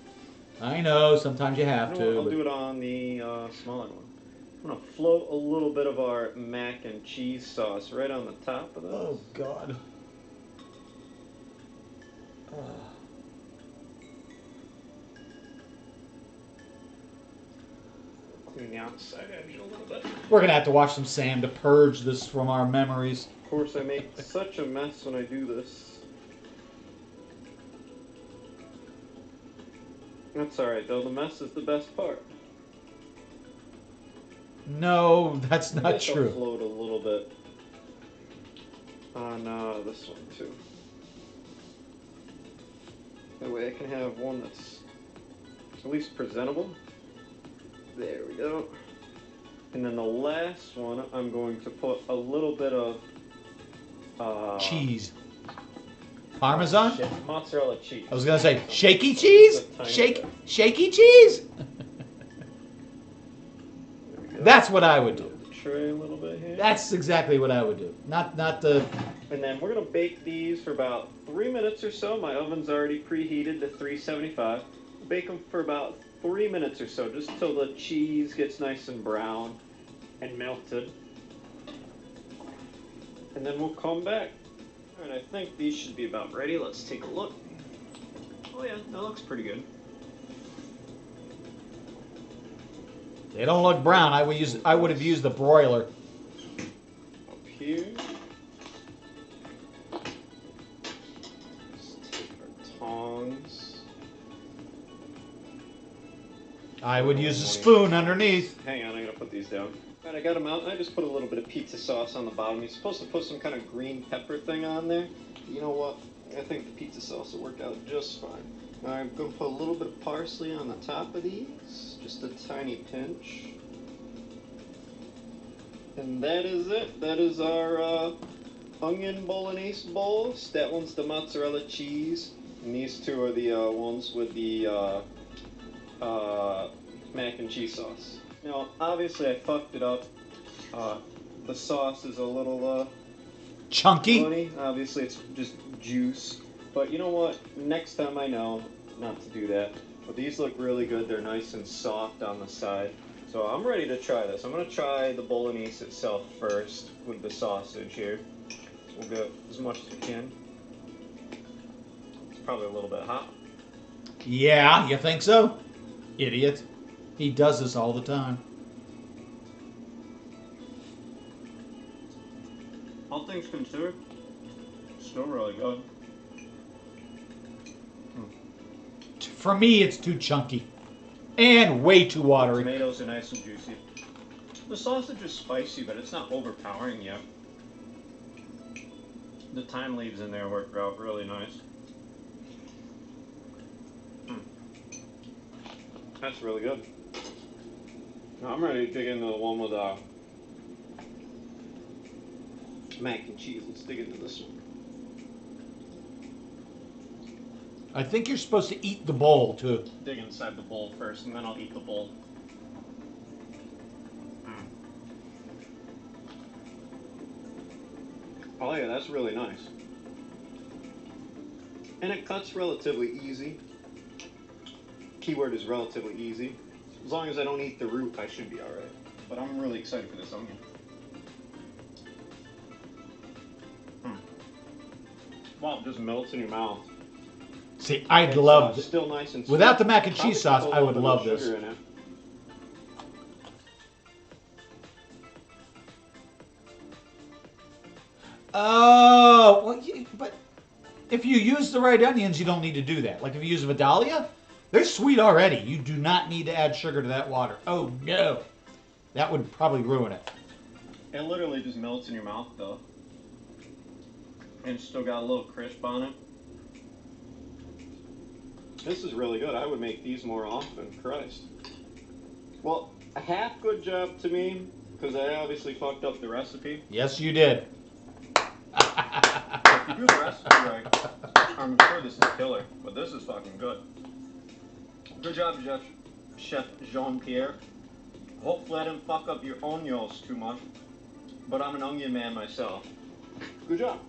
I know, sometimes you have You know what, I'll to. do it on the smaller one. I'm going to float a little bit of our mac and cheese sauce right on the top of this. Oh, God. Clean the outside edge a little bit. We're going to have to watch some Sam to purge this from our memories. Of course, I make such a mess when I do this. That's alright though, the mess is the best part. No, that's I not guess I'll true. float a little bit on this one too. That way I can have one that's at least presentable. There we go. And then the last one, I'm going to put a little bit of Cheese. Parmesan? shit, mozzarella cheese. I was gonna say shaky cheese? Shaky cheese? That's what I would do. Tray a little bit here. That's exactly what I would do. Not the. And then we're gonna bake these for about 3 minutes or so. My oven's already preheated to 375. Bake them for about 3 minutes or so, just till the cheese gets nice and brown and melted. And then we'll come back. Alright, I think these should be about ready. Let's take a look. Oh yeah, that looks pretty good. They don't look brown. I would have used the broiler. Up here. Let's take our tongs. I would use a spoon underneath. Hang on, I gotta put these down. Alright, I got them out, and I just put a little bit of pizza sauce on the bottom. You're supposed to put some kind of green pepper thing on there. You know what? I think the pizza sauce will work out just fine. Alright, I'm gonna put a little bit of parsley on the top of these. Just a tiny pinch. And that is it. That is our onion bolognese bowls. That one's the mozzarella cheese. And these two are the ones with the mac and cheese sauce. Now, obviously I fucked it up. The sauce is a little Chunky. runny. Obviously it's just juice. But you know what? Next time I know not to do that. But these look really good. They're nice and soft on the side. So I'm ready to try this. I'm going to try the bolognese itself first with the sausage here. We'll get as much as we can. It's probably a little bit hot. Yeah, you think so? Idiot. He does this all the time. All things considered, still really good. For me, it's too chunky. And way too watery. Tomatoes are nice and juicy. The sausage is spicy, but it's not overpowering yet. The thyme leaves in there work out really nice. That's really good. Now I'm ready to dig into the one with mac and cheese. Let's dig into this one. I think you're supposed to eat the bowl, too. Dig inside the bowl first, and then I'll eat the bowl. Oh yeah, that's really nice. And it cuts relatively easy. Keyword is relatively easy. As long as I don't eat the root, I should be alright. But I'm really excited for this onion. Wow, it just melts in your mouth. See, I'd love this. Still nice and sweet. Without the mac and Probably cheese sauce, put a I would little love bit of this. sugar in it. Oh, well, but if you use the right onions, you don't need to do that. Like if you use Vidalia, they're sweet already. You do not need to add sugar to that water. Oh, no. That would probably ruin it. It literally just melts in your mouth, though. And it's still got a little crisp on it. This is really good. I would make these more often. Christ. Well, a half good job to me, because I obviously fucked up the recipe. Yes, you did. If you do the recipe right, I'm sure this is killer, but this is fucking good. Good job, Chef Jean-Pierre. Hopefully I didn't fuck up your onions too much, but I'm an onion man myself. Good job.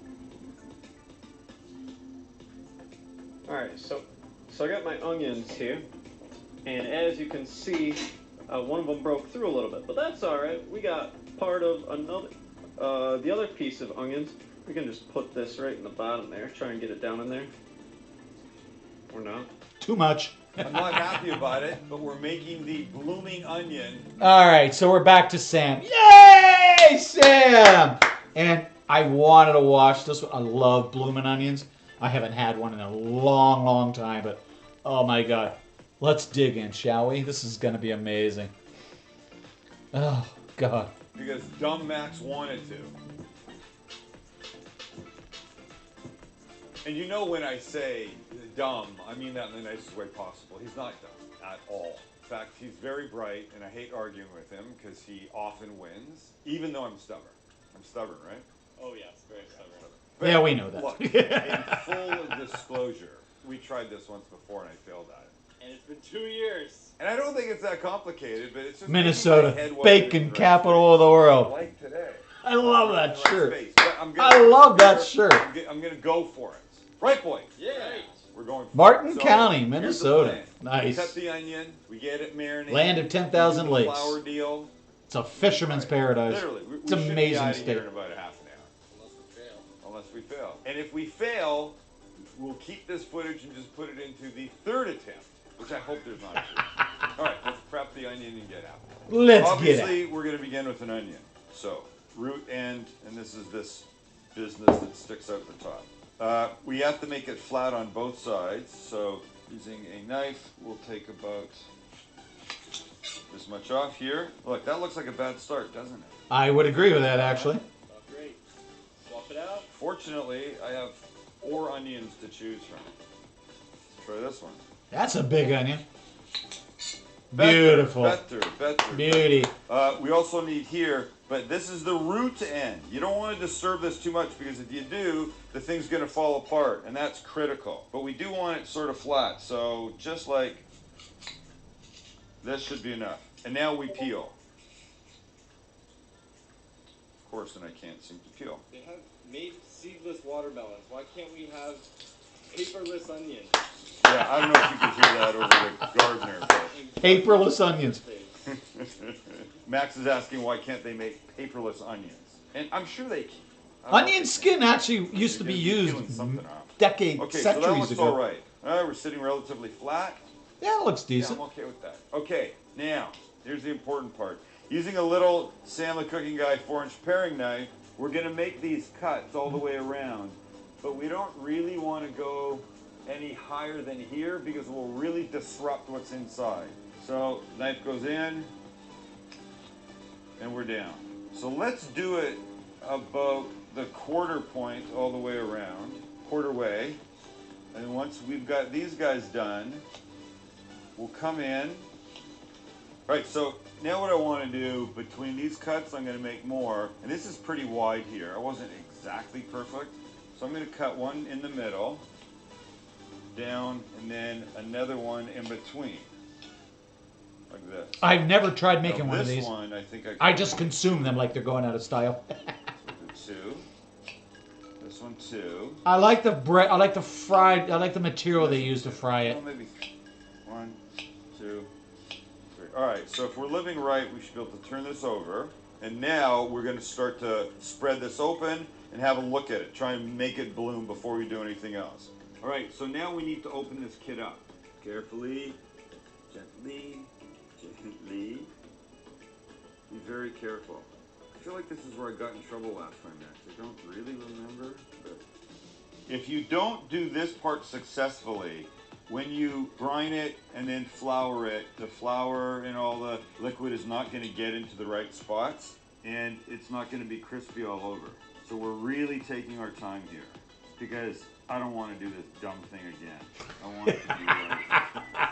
Alright, so I got my onions here, and as you can see, one of them broke through a little bit, but that's alright. We got part of another, the other piece of onions. We can just put this right in the bottom there, try and get it down in there. Or not. Too much. I'm not happy about it, but we're making the blooming onion. All right, so we're back to Sam. Yay, Sam! And I wanted to watch this. I love blooming onions. I haven't had one in a long, long time, but oh my God. Let's dig in, shall we? This is going to be amazing. Oh, God. Because Dumb Max wanted to. And you know when I say dumb, I mean that in the nicest way possible. He's not dumb at all. In fact, he's very bright, and I hate arguing with him because he often wins, even though I'm stubborn. I'm stubborn, right? Oh yes, very stubborn. Yeah, we know that. Look, in full disclosure, we tried this once before and I failed at it. And it's been 2 years. And I don't think it's that complicated, but it's just Minnesota, making my head what it bacon is in the capital right of the space. world. Like today. I love that Right shirt. space. But I'm gonna- I love that shirt. I'm gonna go for it. Right, boys? Yeah. We're going for Martin it. County, here's the Minnesota. plan. Nice. We cut the onion. We get it marinated. Land of 10,000 we do the lakes. Flour deal. It's a fisherman's paradise. Literally, we It's should be amazing out of state. here in about a half an hour. Unless we fail. And if we fail, we'll keep this footage and just put it into the third attempt, which I hope there's not a third. All right, let's prep the onion and get out. Let's get Obviously, it. we're going to begin with an onion. So, root end, and this is this business that sticks out the top. We have to make it flat on both sides, so using a knife, we'll take about this much off here. Look, that looks like a bad start, doesn't it? I would agree with that, actually. Not great. Swap it out. Fortunately, I have 4 onions to choose from. Let's try this one. That's a big onion. Better, Beautiful. Better. Beauty. We also need here, but this is the root end. You don't want to disturb this too much because if you do, the thing's going to fall apart, and that's critical. But we do want it sort of flat, so just like this should be enough. And now we peel. Of course, and I can't seem to peel. They have made seedless watermelons. Why can't we have paperless onions? Yeah, I don't know if you could hear that over the gardener, but Paperless onions. Max is asking why can't they make paperless onions? And I'm sure they can. Onion skin actually used to be used decades, Okay, so that centuries looks ago. all right. All right, we're sitting relatively flat. Yeah, it looks Yeah, decent. I'm okay with that. Okay, now, here's the important part. Using a little Sam the Cooking Guy 4-inch paring knife, we're going to make these cuts all the way around. But we don't really want to go any higher than here because it will really disrupt what's inside. So, knife goes in, and we're down. So let's do it about the quarter point all the way around, quarter way. And once we've got these guys done, we'll come in. Right, so now what I want to do, between these cuts, I'm going to make more. And this is pretty wide here. I wasn't exactly perfect. So I'm going to cut one in the middle, down, and then another one in between. Like this. I've never tried making Now one of this these. one, I think I just consume them like they're going out of style. Two. This one too. I like the bread. I like the fried. I like the material they use to fry it. Well, maybe 1, 2, 3. All right. So if we're living right, we should be able to turn this over. And now we're going to start to spread this open and have a look at it. Try and make it bloom before we do anything else. All right. So now we need to open this kit up. Carefully, gently, gently. Be very careful. I feel like this is where I got in trouble last time, Max. I don't really remember, but if you don't do this part successfully, when you brine it and then flour it, the flour and all the liquid is not going to get into the right spots, and it's not going to be crispy all over. So we're really taking our time here, because I don't want to do this dumb thing again. I want it to be right.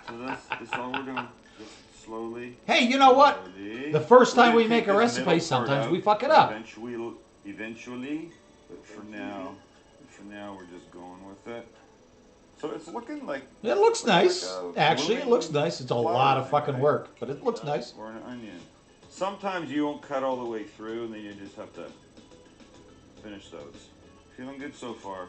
So this is all we're doing. Just slowly. Hey, you know what? Slowly. The first time We're we gonna make take a this recipe, middle part sometimes out. we fuck it up. Eventually, but for now we're just going with it. So it's looking like It looks nice. like a Actually, it looks blooming nice. It's a flower lot of thing, fucking right? work, but it looks nice. Or an onion. Sometimes you won't cut all the way through, and then you just have to finish those. Feeling good so far.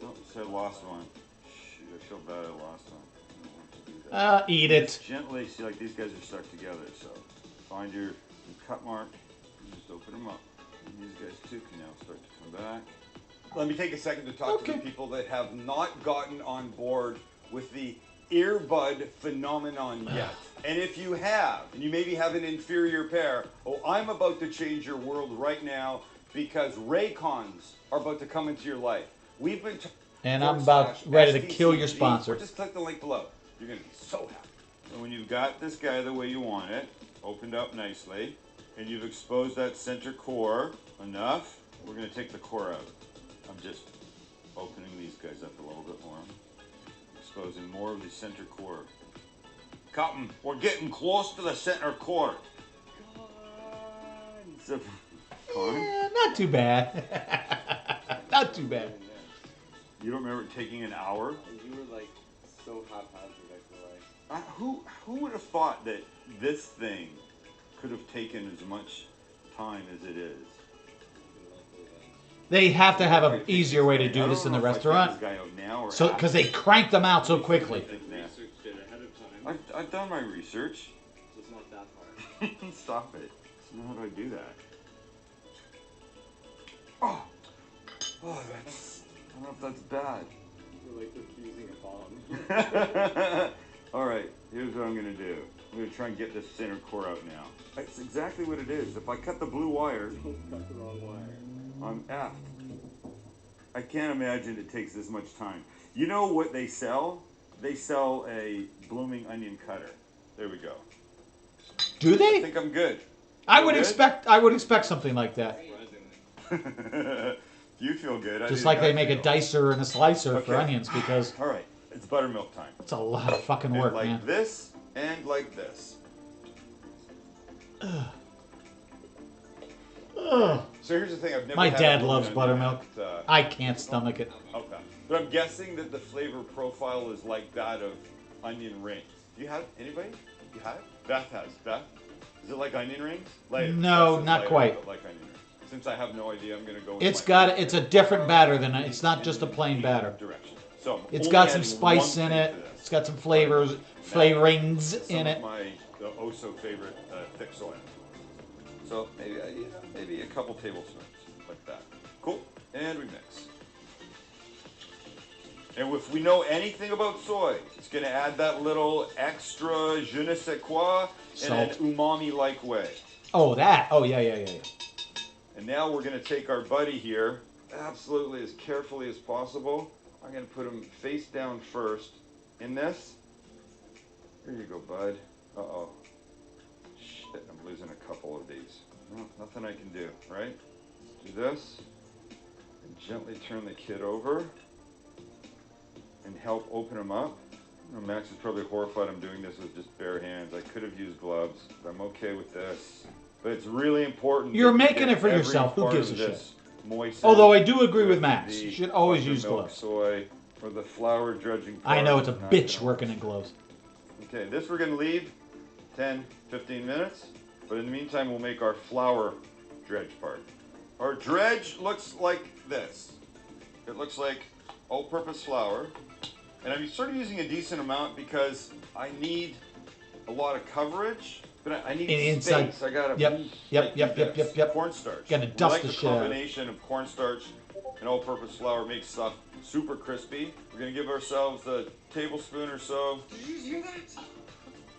Oh, I lost one. Shoot, I feel bad I lost one. I don't want to do that. Eat it. Gently, see, like these guys are stuck together, so find your cut mark and just open them up. And these guys too can now start to come back. Let me take a second to talk to the people that have not gotten on board with the earbud phenomenon yet. And if you have, and you maybe have an inferior pair, oh, I'm about to change your world right now because Raycons are about to come into your life. We've been And I'm about ready to kill your STCG, sponsor. or just click the link below. You're going to be so happy. And when you've got this guy the way you want it, opened up nicely, and you've exposed that center core enough, we're going to take the core out. I'm just opening these guys up a little bit more. Exposing more of the center core. Cotton, we're getting close to the center core. So, Yeah, not too bad. Not too bad. you don't remember it taking an hour? You were like so haphazard, I feel like. Who would have thought that this thing could have taken as much time as it is? They have to have an easier way to do this in the restaurant. So, because they crank them out so quickly. Researched it ahead of time. I've done my research. So it's not that hard. Stop it. So how do I do that? Oh, that's. I don't know if that's bad. You're like defusing a bomb. All right, here's what I'm gonna do. I'm gonna try and get this center core out now. That's exactly what it is. If I cut the blue wire, Don't cut the wrong wire. I'm effed. I can't imagine it takes this much time. You know what they sell? They sell a blooming onion cutter. There we go. Do I they? think I'm good. I would good? expect something like that. You feel good. Just like they make a dicer and a slicer for Okay. onions, because All right, it's buttermilk time. it's a lot of fucking work, and like man. this and like this. Ugh. So here's the thing. I've never. My had dad a loves blooming buttermilk. onion. I can't stomach it. Okay. But I'm guessing that the flavor profile is like that of onion rings. Do you have anybody? You have it? Beth has. Beth, is it like onion rings? Later. No, That's not later, quite. but like onion rings. Since I have no idea, I'm gonna go. With It's a different batter than it's not just a plain batter. Direction. So I'm It's only got some adding spice one in thing it. to this. It's got some flavorings Some in of it. my oh so favorite thick soy. So maybe a couple tablespoons like that. Cool. And we mix. And if we know anything about soy, it's going to add that little extra je ne sais quoi in an Salt. umami-like way. Oh, that. Oh, yeah. And now we're going to take our buddy here, absolutely as carefully as possible. I'm going to put him face down first in this. Here you go, bud. Uh-oh. Shit, I'm losing a couple of these. No, nothing I can do, right? Do this. And gently turn the kid over. And help open him up. You know, Max is probably horrified I'm doing this with just bare hands. I could have used gloves, but I'm okay with this. But it's really important. You're that you making get it for every yourself. Who part gives of a this moistened Although I do agree with with Max. the You should always use buttermilk gloves. soy or the flour dredging I part know it's a is not bitch gonna- working in gloves. Okay, this we're going to leave 10, 15 minutes. But in the meantime, we'll make our flour dredge part. Our dredge looks like this. It looks like all-purpose flour. And I'm sort of using a decent amount because I need a lot of coverage, but I need Inside. space. I got to Yep. cornstarch. Gotta We dust like the the shit out of it. combination of cornstarch and all-purpose flour makes stuff super crispy. We're going to give ourselves a tablespoon or so. Did you hear that?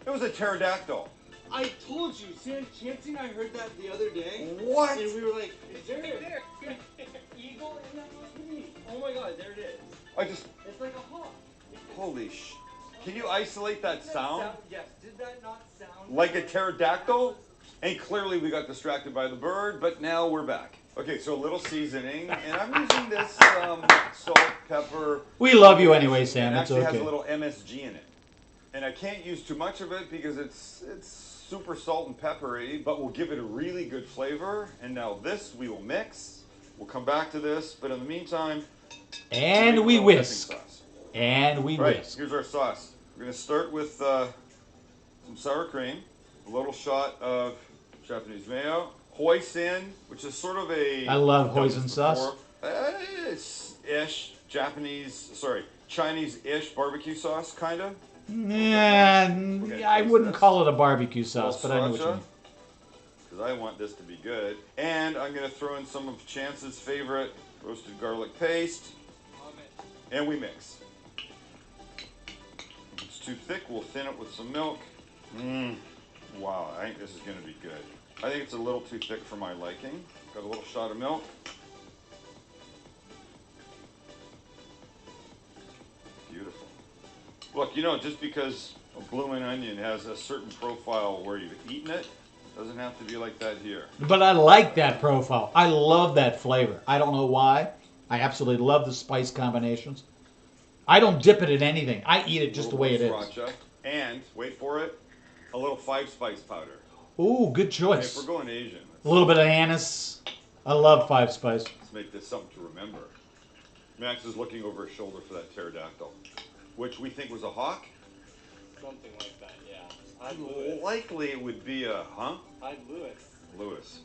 It was a pterodactyl. I told you, Sam Chancey and I heard that the other day. What? And we were like, is there an eagle in that recipe? Oh my god, there it is. I just, It's like a hawk. holy sh. Can you isolate that sound? Yes, did that not sound Like a pterodactyl? And clearly we got distracted by the bird, but now we're back. Okay, so a little seasoning, and I'm using this salt, pepper. We love you anyway, Sam. It It's actually okay. has a little MSG in it. And I can't use too much of it because it's super salt and peppery, but we'll give it a really good flavor. And now this we will mix. We'll come back to this, but in the meantime, And make we a little whisk. dipping sauce. And we Right, whisk. here's our sauce. We're going to start with some sour cream, a little shot of Japanese mayo, hoisin, which is sort of a... I love I've done this hoisin sauce. before. It's Chinese-ish barbecue sauce, kind of. Yeah, I wouldn't call it a barbecue sauce, but I know what you mean. Because I want this to be good. And I'm going to throw in some of Chance's favorite roasted garlic paste. And we mix. If it's too thick, we'll thin it with some milk. Wow, I think this is going to be good. I think it's a little too thick for my liking. Got a little shot of milk. Beautiful. Look, you know, just because a blooming onion has a certain profile where you've eaten it, doesn't have to be like that here. But I like that profile. I love that flavor. I don't know why. I absolutely love the spice combinations. I don't dip it in anything. I eat it just the way it is. Sriracha, and, wait for it, a little 5-spice powder. Ooh, good I mean, choice. if we're going Asian, A little bit of anise. I love 5 spice. let's make this something to remember. Max is looking over his shoulder for that pterodactyl, which we think was a hawk. Something like that, yeah. I'd Lewis. Likely it would be a, huh? I'd Lewis. Lewis.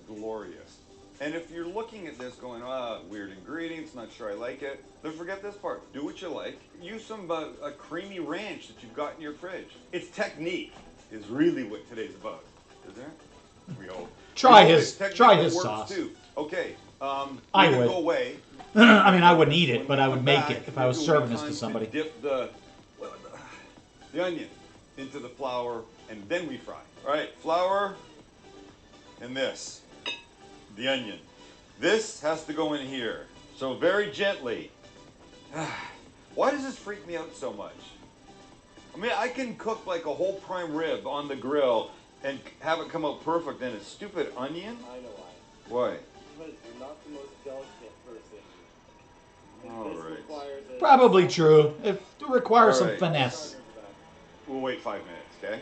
Glorious. And if you're looking at this going, weird ingredients, not sure I like it, then forget this part. Do what you like. Use some a creamy ranch that you've got in your fridge. It's technique is really what today's about, isn't it? We hope. Try It's his works sauce. Too. Okay. I we're gonna would. go away. I mean, I wouldn't eat it, When but we I come would make back, it if I was it'll be serving this time to somebody. Dip the onion into the flour, and then we fry. All right, flour and this, the onion. This has to go in here, so very gently. Why does this freak me out so much? I mean, I can cook like a whole prime rib on the grill and have it come out perfect, and a stupid onion? I know why. Why? Because you're not the most delicate person. All This right. requires a Probably true. It requires some Alright. finesse. We'll wait 5 minutes, okay?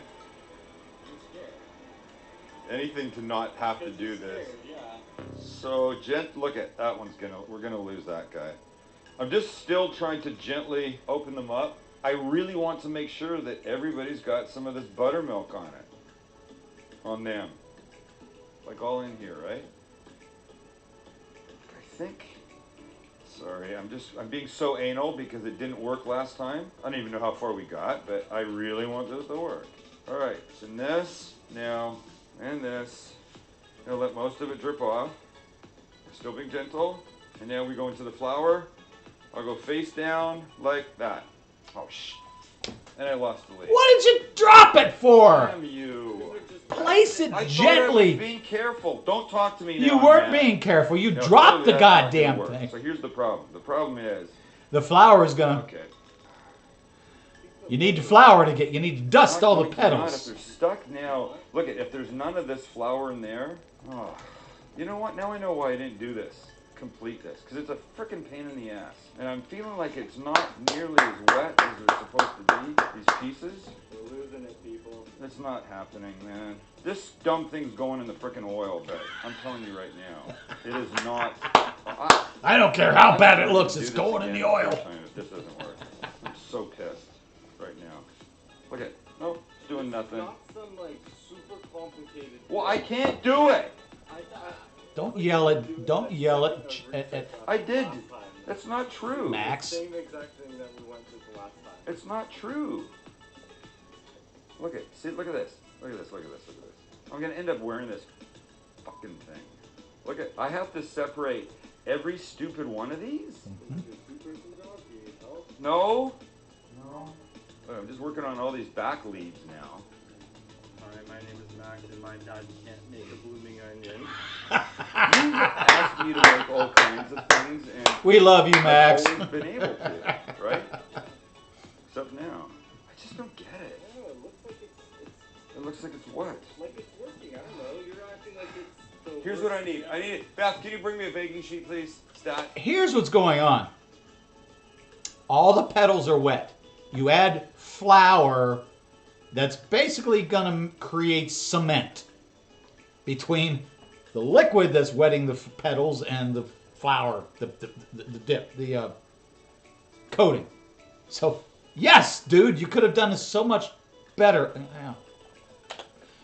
I'm scared. Anything to not have to Because do you're this. scared, yeah. So, look at that one's we're gonna lose that guy. I'm just still trying to gently open them up. I really want to make sure that everybody's got some of this buttermilk on it. On them. Like all in here, right? I think. Sorry, I'm being so anal because it didn't work last time. I don't even know how far we got, but I really want this to work. Alright, so this, now, and this. Now let most of it drip off. Still being gentle. And now we go into the flour. I'll go face down like that. Oh, and I lost the lead. What did you drop it for? Damn you. Place it I thought I was gently. being careful. Don't talk to me now. You I'm weren't mad. being careful. You No, dropped the clearly that's not goddamn gonna work. thing. So here's the problem. The problem is, The flour is gonna. okay. You need the flour to get. You need to dust all the Not going to not if petals. they're stuck now. Look, if there's none of this flour in there, oh, you know what? Now I know why I didn't do this. Complete this, because it's a freaking pain in the ass. And I'm feeling like it's not nearly as wet as they're supposed to be, these pieces. We're losing it, people. It's not happening, man. This dumb thing's going in the freaking oil bed. I'm telling you right now. It is not. I don't care how bad it I looks. do It's this going in again the oil. first time if this doesn't work. I'm so pissed right now. Look at, nope, it's doing nothing. Not some like super complicated. Well, I can't do it. Don't yell it. Don't yell it. I did. That's not true. Max. Same exact thing that we went through the last time. It's not true. Look at, see, look at this. Look at this, look at this, look at this. I'm gonna end up wearing this fucking thing. Look at, I have to separate every stupid one of these? No. No. I'm just working on all these back leaves now. Alright, my name is Max and my dad can't make a blooming onion. You asked me to make all kinds of things, and We love you, Max. I've always been able to, right? Except now. I just don't get it. Yeah, it looks like it's It looks like it's what? like it's working. I don't know. You're acting like it's the Here's what I need. I need it. Beth, can you bring me a baking sheet, please? Stat. Here's what's going on. All the petals are wet. You add flour that's basically going to create cement between the liquid that's wetting the petals and the flour, the dip, the coating. So, yes, dude, you could have done this so much better.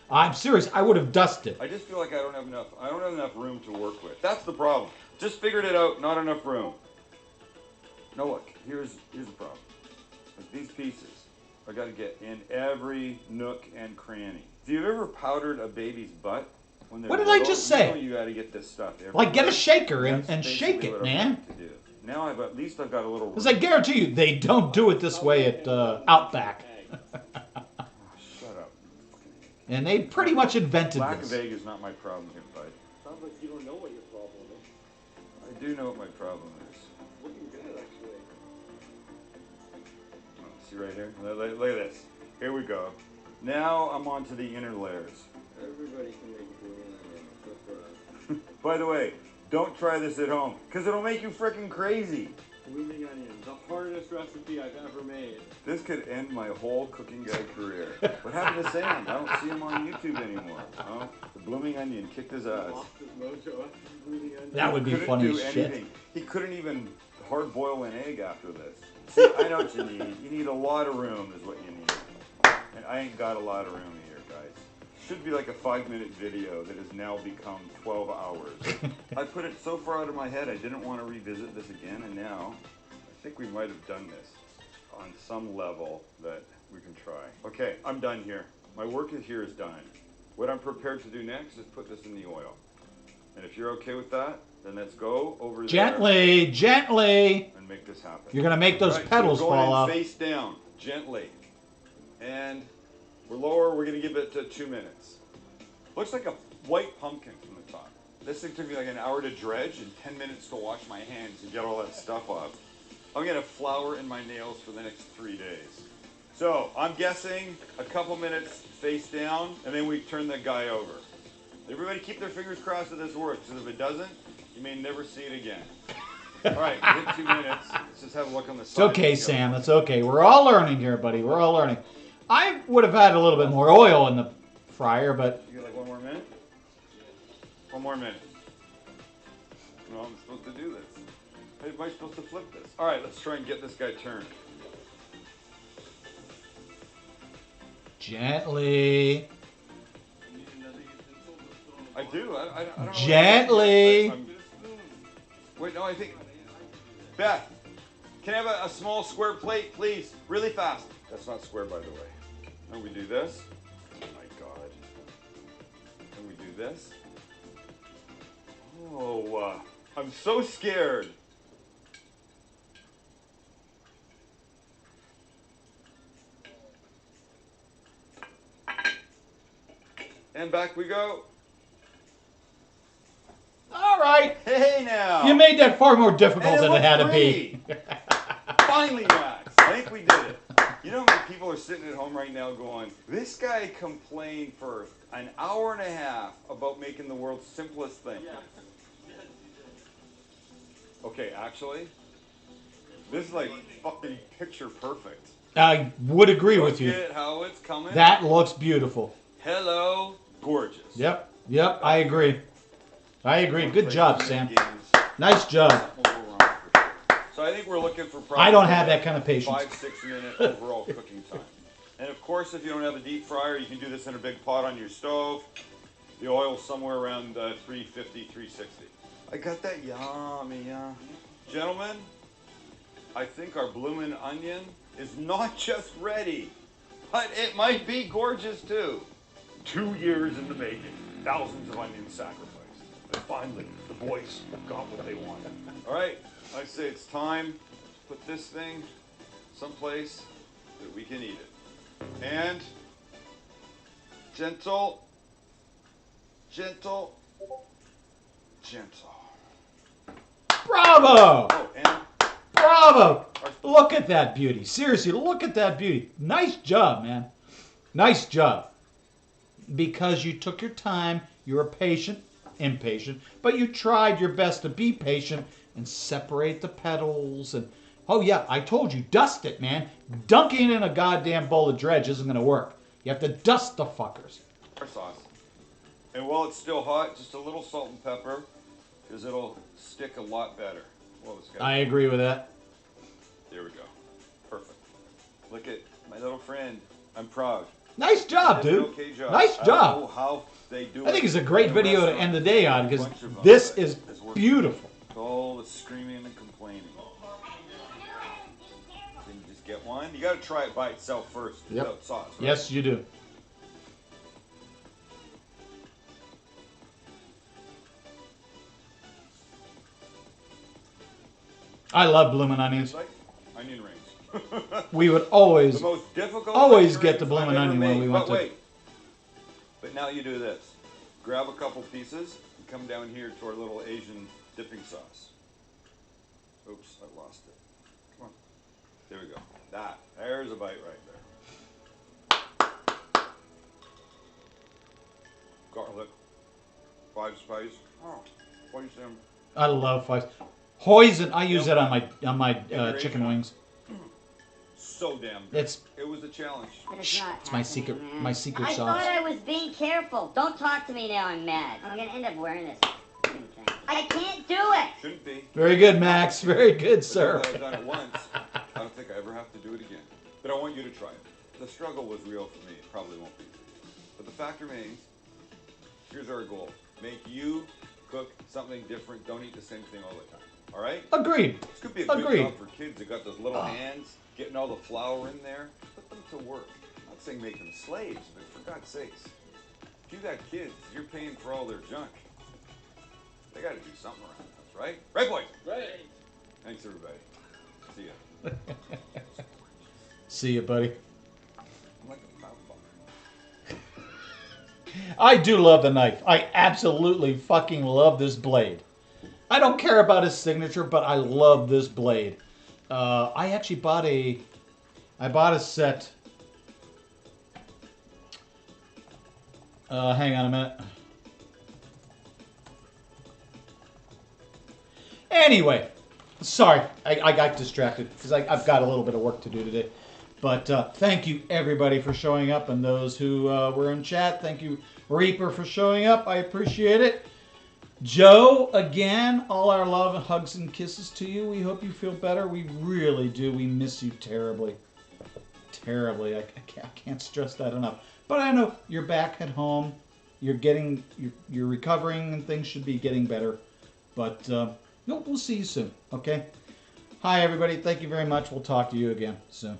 I'm serious. I would have dusted. I just feel like I don't have enough room to work with. That's the problem. Just figured it out. Not enough room. No, look. Here's the problem. Like these pieces, I got to get in every nook and cranny. If you've ever powdered a baby's butt, when they're What did I little, just you say? know you got to get this stuff everywhere. Like, get a shaker That's and basically shake it, what I'm man. trying to do. Now at least I've got a little. Because I guarantee you, they don't do it this way at Outback. Shut up. And they pretty much invented Lack this. of egg is not my problem here, bud. Sounds like you don't know what your problem is. I do know what my problem is. Looking good, actually. Oh, see right here? Look at this. Here we go. Now I'm on to the inner layers. everybody can make a blooming onion. Except for us. By the way, don't try this at home, because it'll make you freaking crazy. Blooming onion, the hardest recipe I've ever made. This could end my whole cooking guy career. What happened to Sam? I don't see him on YouTube anymore. Oh, the blooming onion kicked his ass. Lost his mojo after the blooming onion. That would be Couldn't funny do as shit. anything. He couldn't even hard boil an egg after this. See, I know what you need. You need a lot of room is what you need. And I ain't got a lot of room here, guys. Should be like a 5-minute video that has now become 12 hours. I put it so far out of my head I didn't want to revisit this again, and now I think we might have done this on some level that we can try. Okay, I'm done here. My work here is done. What I'm prepared to do next is put this in the oil. And if you're okay with that, then let's go over there Gently, gently. and make this happen. You're gonna make those Right, petals so we're going fall in off. face down, gently. And we're lower, we're gonna give it 2 minutes. Looks like a white pumpkin from the top. This thing took me like an hour to dredge and 10 minutes to wash my hands and get all that stuff off. I'm gonna have flour in my nails for the next 3 days. So I'm guessing a couple minutes face down, and then we turn the guy over. Everybody keep their fingers crossed that this works, because if it doesn't, you may never see it again. All right, within 2 minutes, let's just have a look on the It's side. okay, Sam. It's okay. We're all learning here, buddy. We're all learning. I would have had a little bit more oil in the fryer, but You got like 1 more minute? 1 more minute. No, I'm supposed to do this. How am I supposed to flip this? All right, let's try and get this guy turned. gently. I do. I don't know. Gently. Wait, no, I think. Beth, can I have a small square plate, please? Really fast. That's not square, by the way. And we do this. Oh my God. And we do this. Oh, I'm so scared. And back we go. All right. Hey now. You made that far more difficult And than it had to be. Finally, Max. I think we did it. You know how many people are sitting at home right now going, this guy complained for an hour and a half about making the world's simplest thing. Okay, actually, this is like fucking picture perfect. I would agree with Look you. at how it's coming. That looks beautiful. Hello, gorgeous. Yep. Yep. I agree. I agree. Good job, Sam. Nice job. So I think we're looking for probably I don't have that kind of patience. 5-6 minute overall cooking time. And of course, if you don't have a deep fryer, you can do this in a big pot on your stove. The oil's somewhere around 350, 360. I got that yummy, yeah. Gentlemen, I think our bloomin' onion is not just ready, but it might be gorgeous too. 2 years in the making, thousands of onions sacrificed. And finally, the boys got what they wanted. All right, I say it's time to put this thing someplace that we can eat it. And gentle, gentle, gentle. Bravo! Oh, and Bravo! Look at that beauty. Seriously, look at that beauty. Nice job, man. Nice job. Because you took your time, you were patient, impatient, but you tried your best to be patient and separate the petals. And oh yeah, I told you, dust it, man. Dunking in a goddamn bowl of dredge isn't going to work. You have to dust the fuckers. our sauce. And while it's still hot, just a little salt and pepper, because it'll stick a lot better. Well, this guy. I agree with that. There we go. Perfect. Look at my little friend. I'm proud. Nice job, They did an dude. okay job. Nice I don't job. know how they do I think it it's a great in the video to restaurant. end the day on because Bunch of them, this but is it's working. beautiful. All the screaming and complaining. Can you just get one? You got to try it by itself first Yep. without sauce. Right? Yes, you do. I love bloomin' onions. It's like onion rings. We would always, The most difficult. always onion get the rings bloomin' I've ever onion when made. we went But to. wait. But now you do this. Grab a couple pieces and come down here to our little Asian dipping sauce. Oops, I lost it. Come on. There we go. There's a bite right there. garlic, 5 spice. Oh, what do you say? I love 5. Hoisin. I use that on my chicken wings. So damn good. It was a challenge. It's my secret I sauce. thought I was being careful. Don't talk to me now. I'm mad. I'm gonna end up wearing this thing. I can't do it. Shouldn't be. Very good, Max. Very good, But sir. now that I've done it once, I don't think I ever have to do it again. But I want you to try it. The struggle was real for me. It probably won't be. But the fact remains, here's our goal. Make you cook something different. Don't eat the same thing all the time. All right? Agreed. This could be a good Agreed. job for kids that got those little hands, getting all the flour in there. Put them to work. I'm not saying make them slaves, but for God's sakes, if you got kids, you're paying for all their junk. They got to do something around the house, right? Right, boys? Right. Thanks, everybody. See ya. See you, buddy. I'm like a pound bar. I do love the knife. I absolutely fucking love this blade. I don't care about his signature, but I love this blade. I actually bought a set. Hang on a minute. Anyway, sorry, I got distracted because I've got a little bit of work to do today. But thank you, everybody, for showing up, and those who were in chat. Thank you, Reaper, for showing up. I appreciate it. Joe, again, all our love and hugs and kisses to you. We hope you feel better. We really do. We miss you terribly. Terribly. I can't stress that enough. But I know you're back at home. You're recovering, and things should be getting better. But we'll see you soon, okay? Hi, everybody. Thank you very much. We'll talk to you again soon.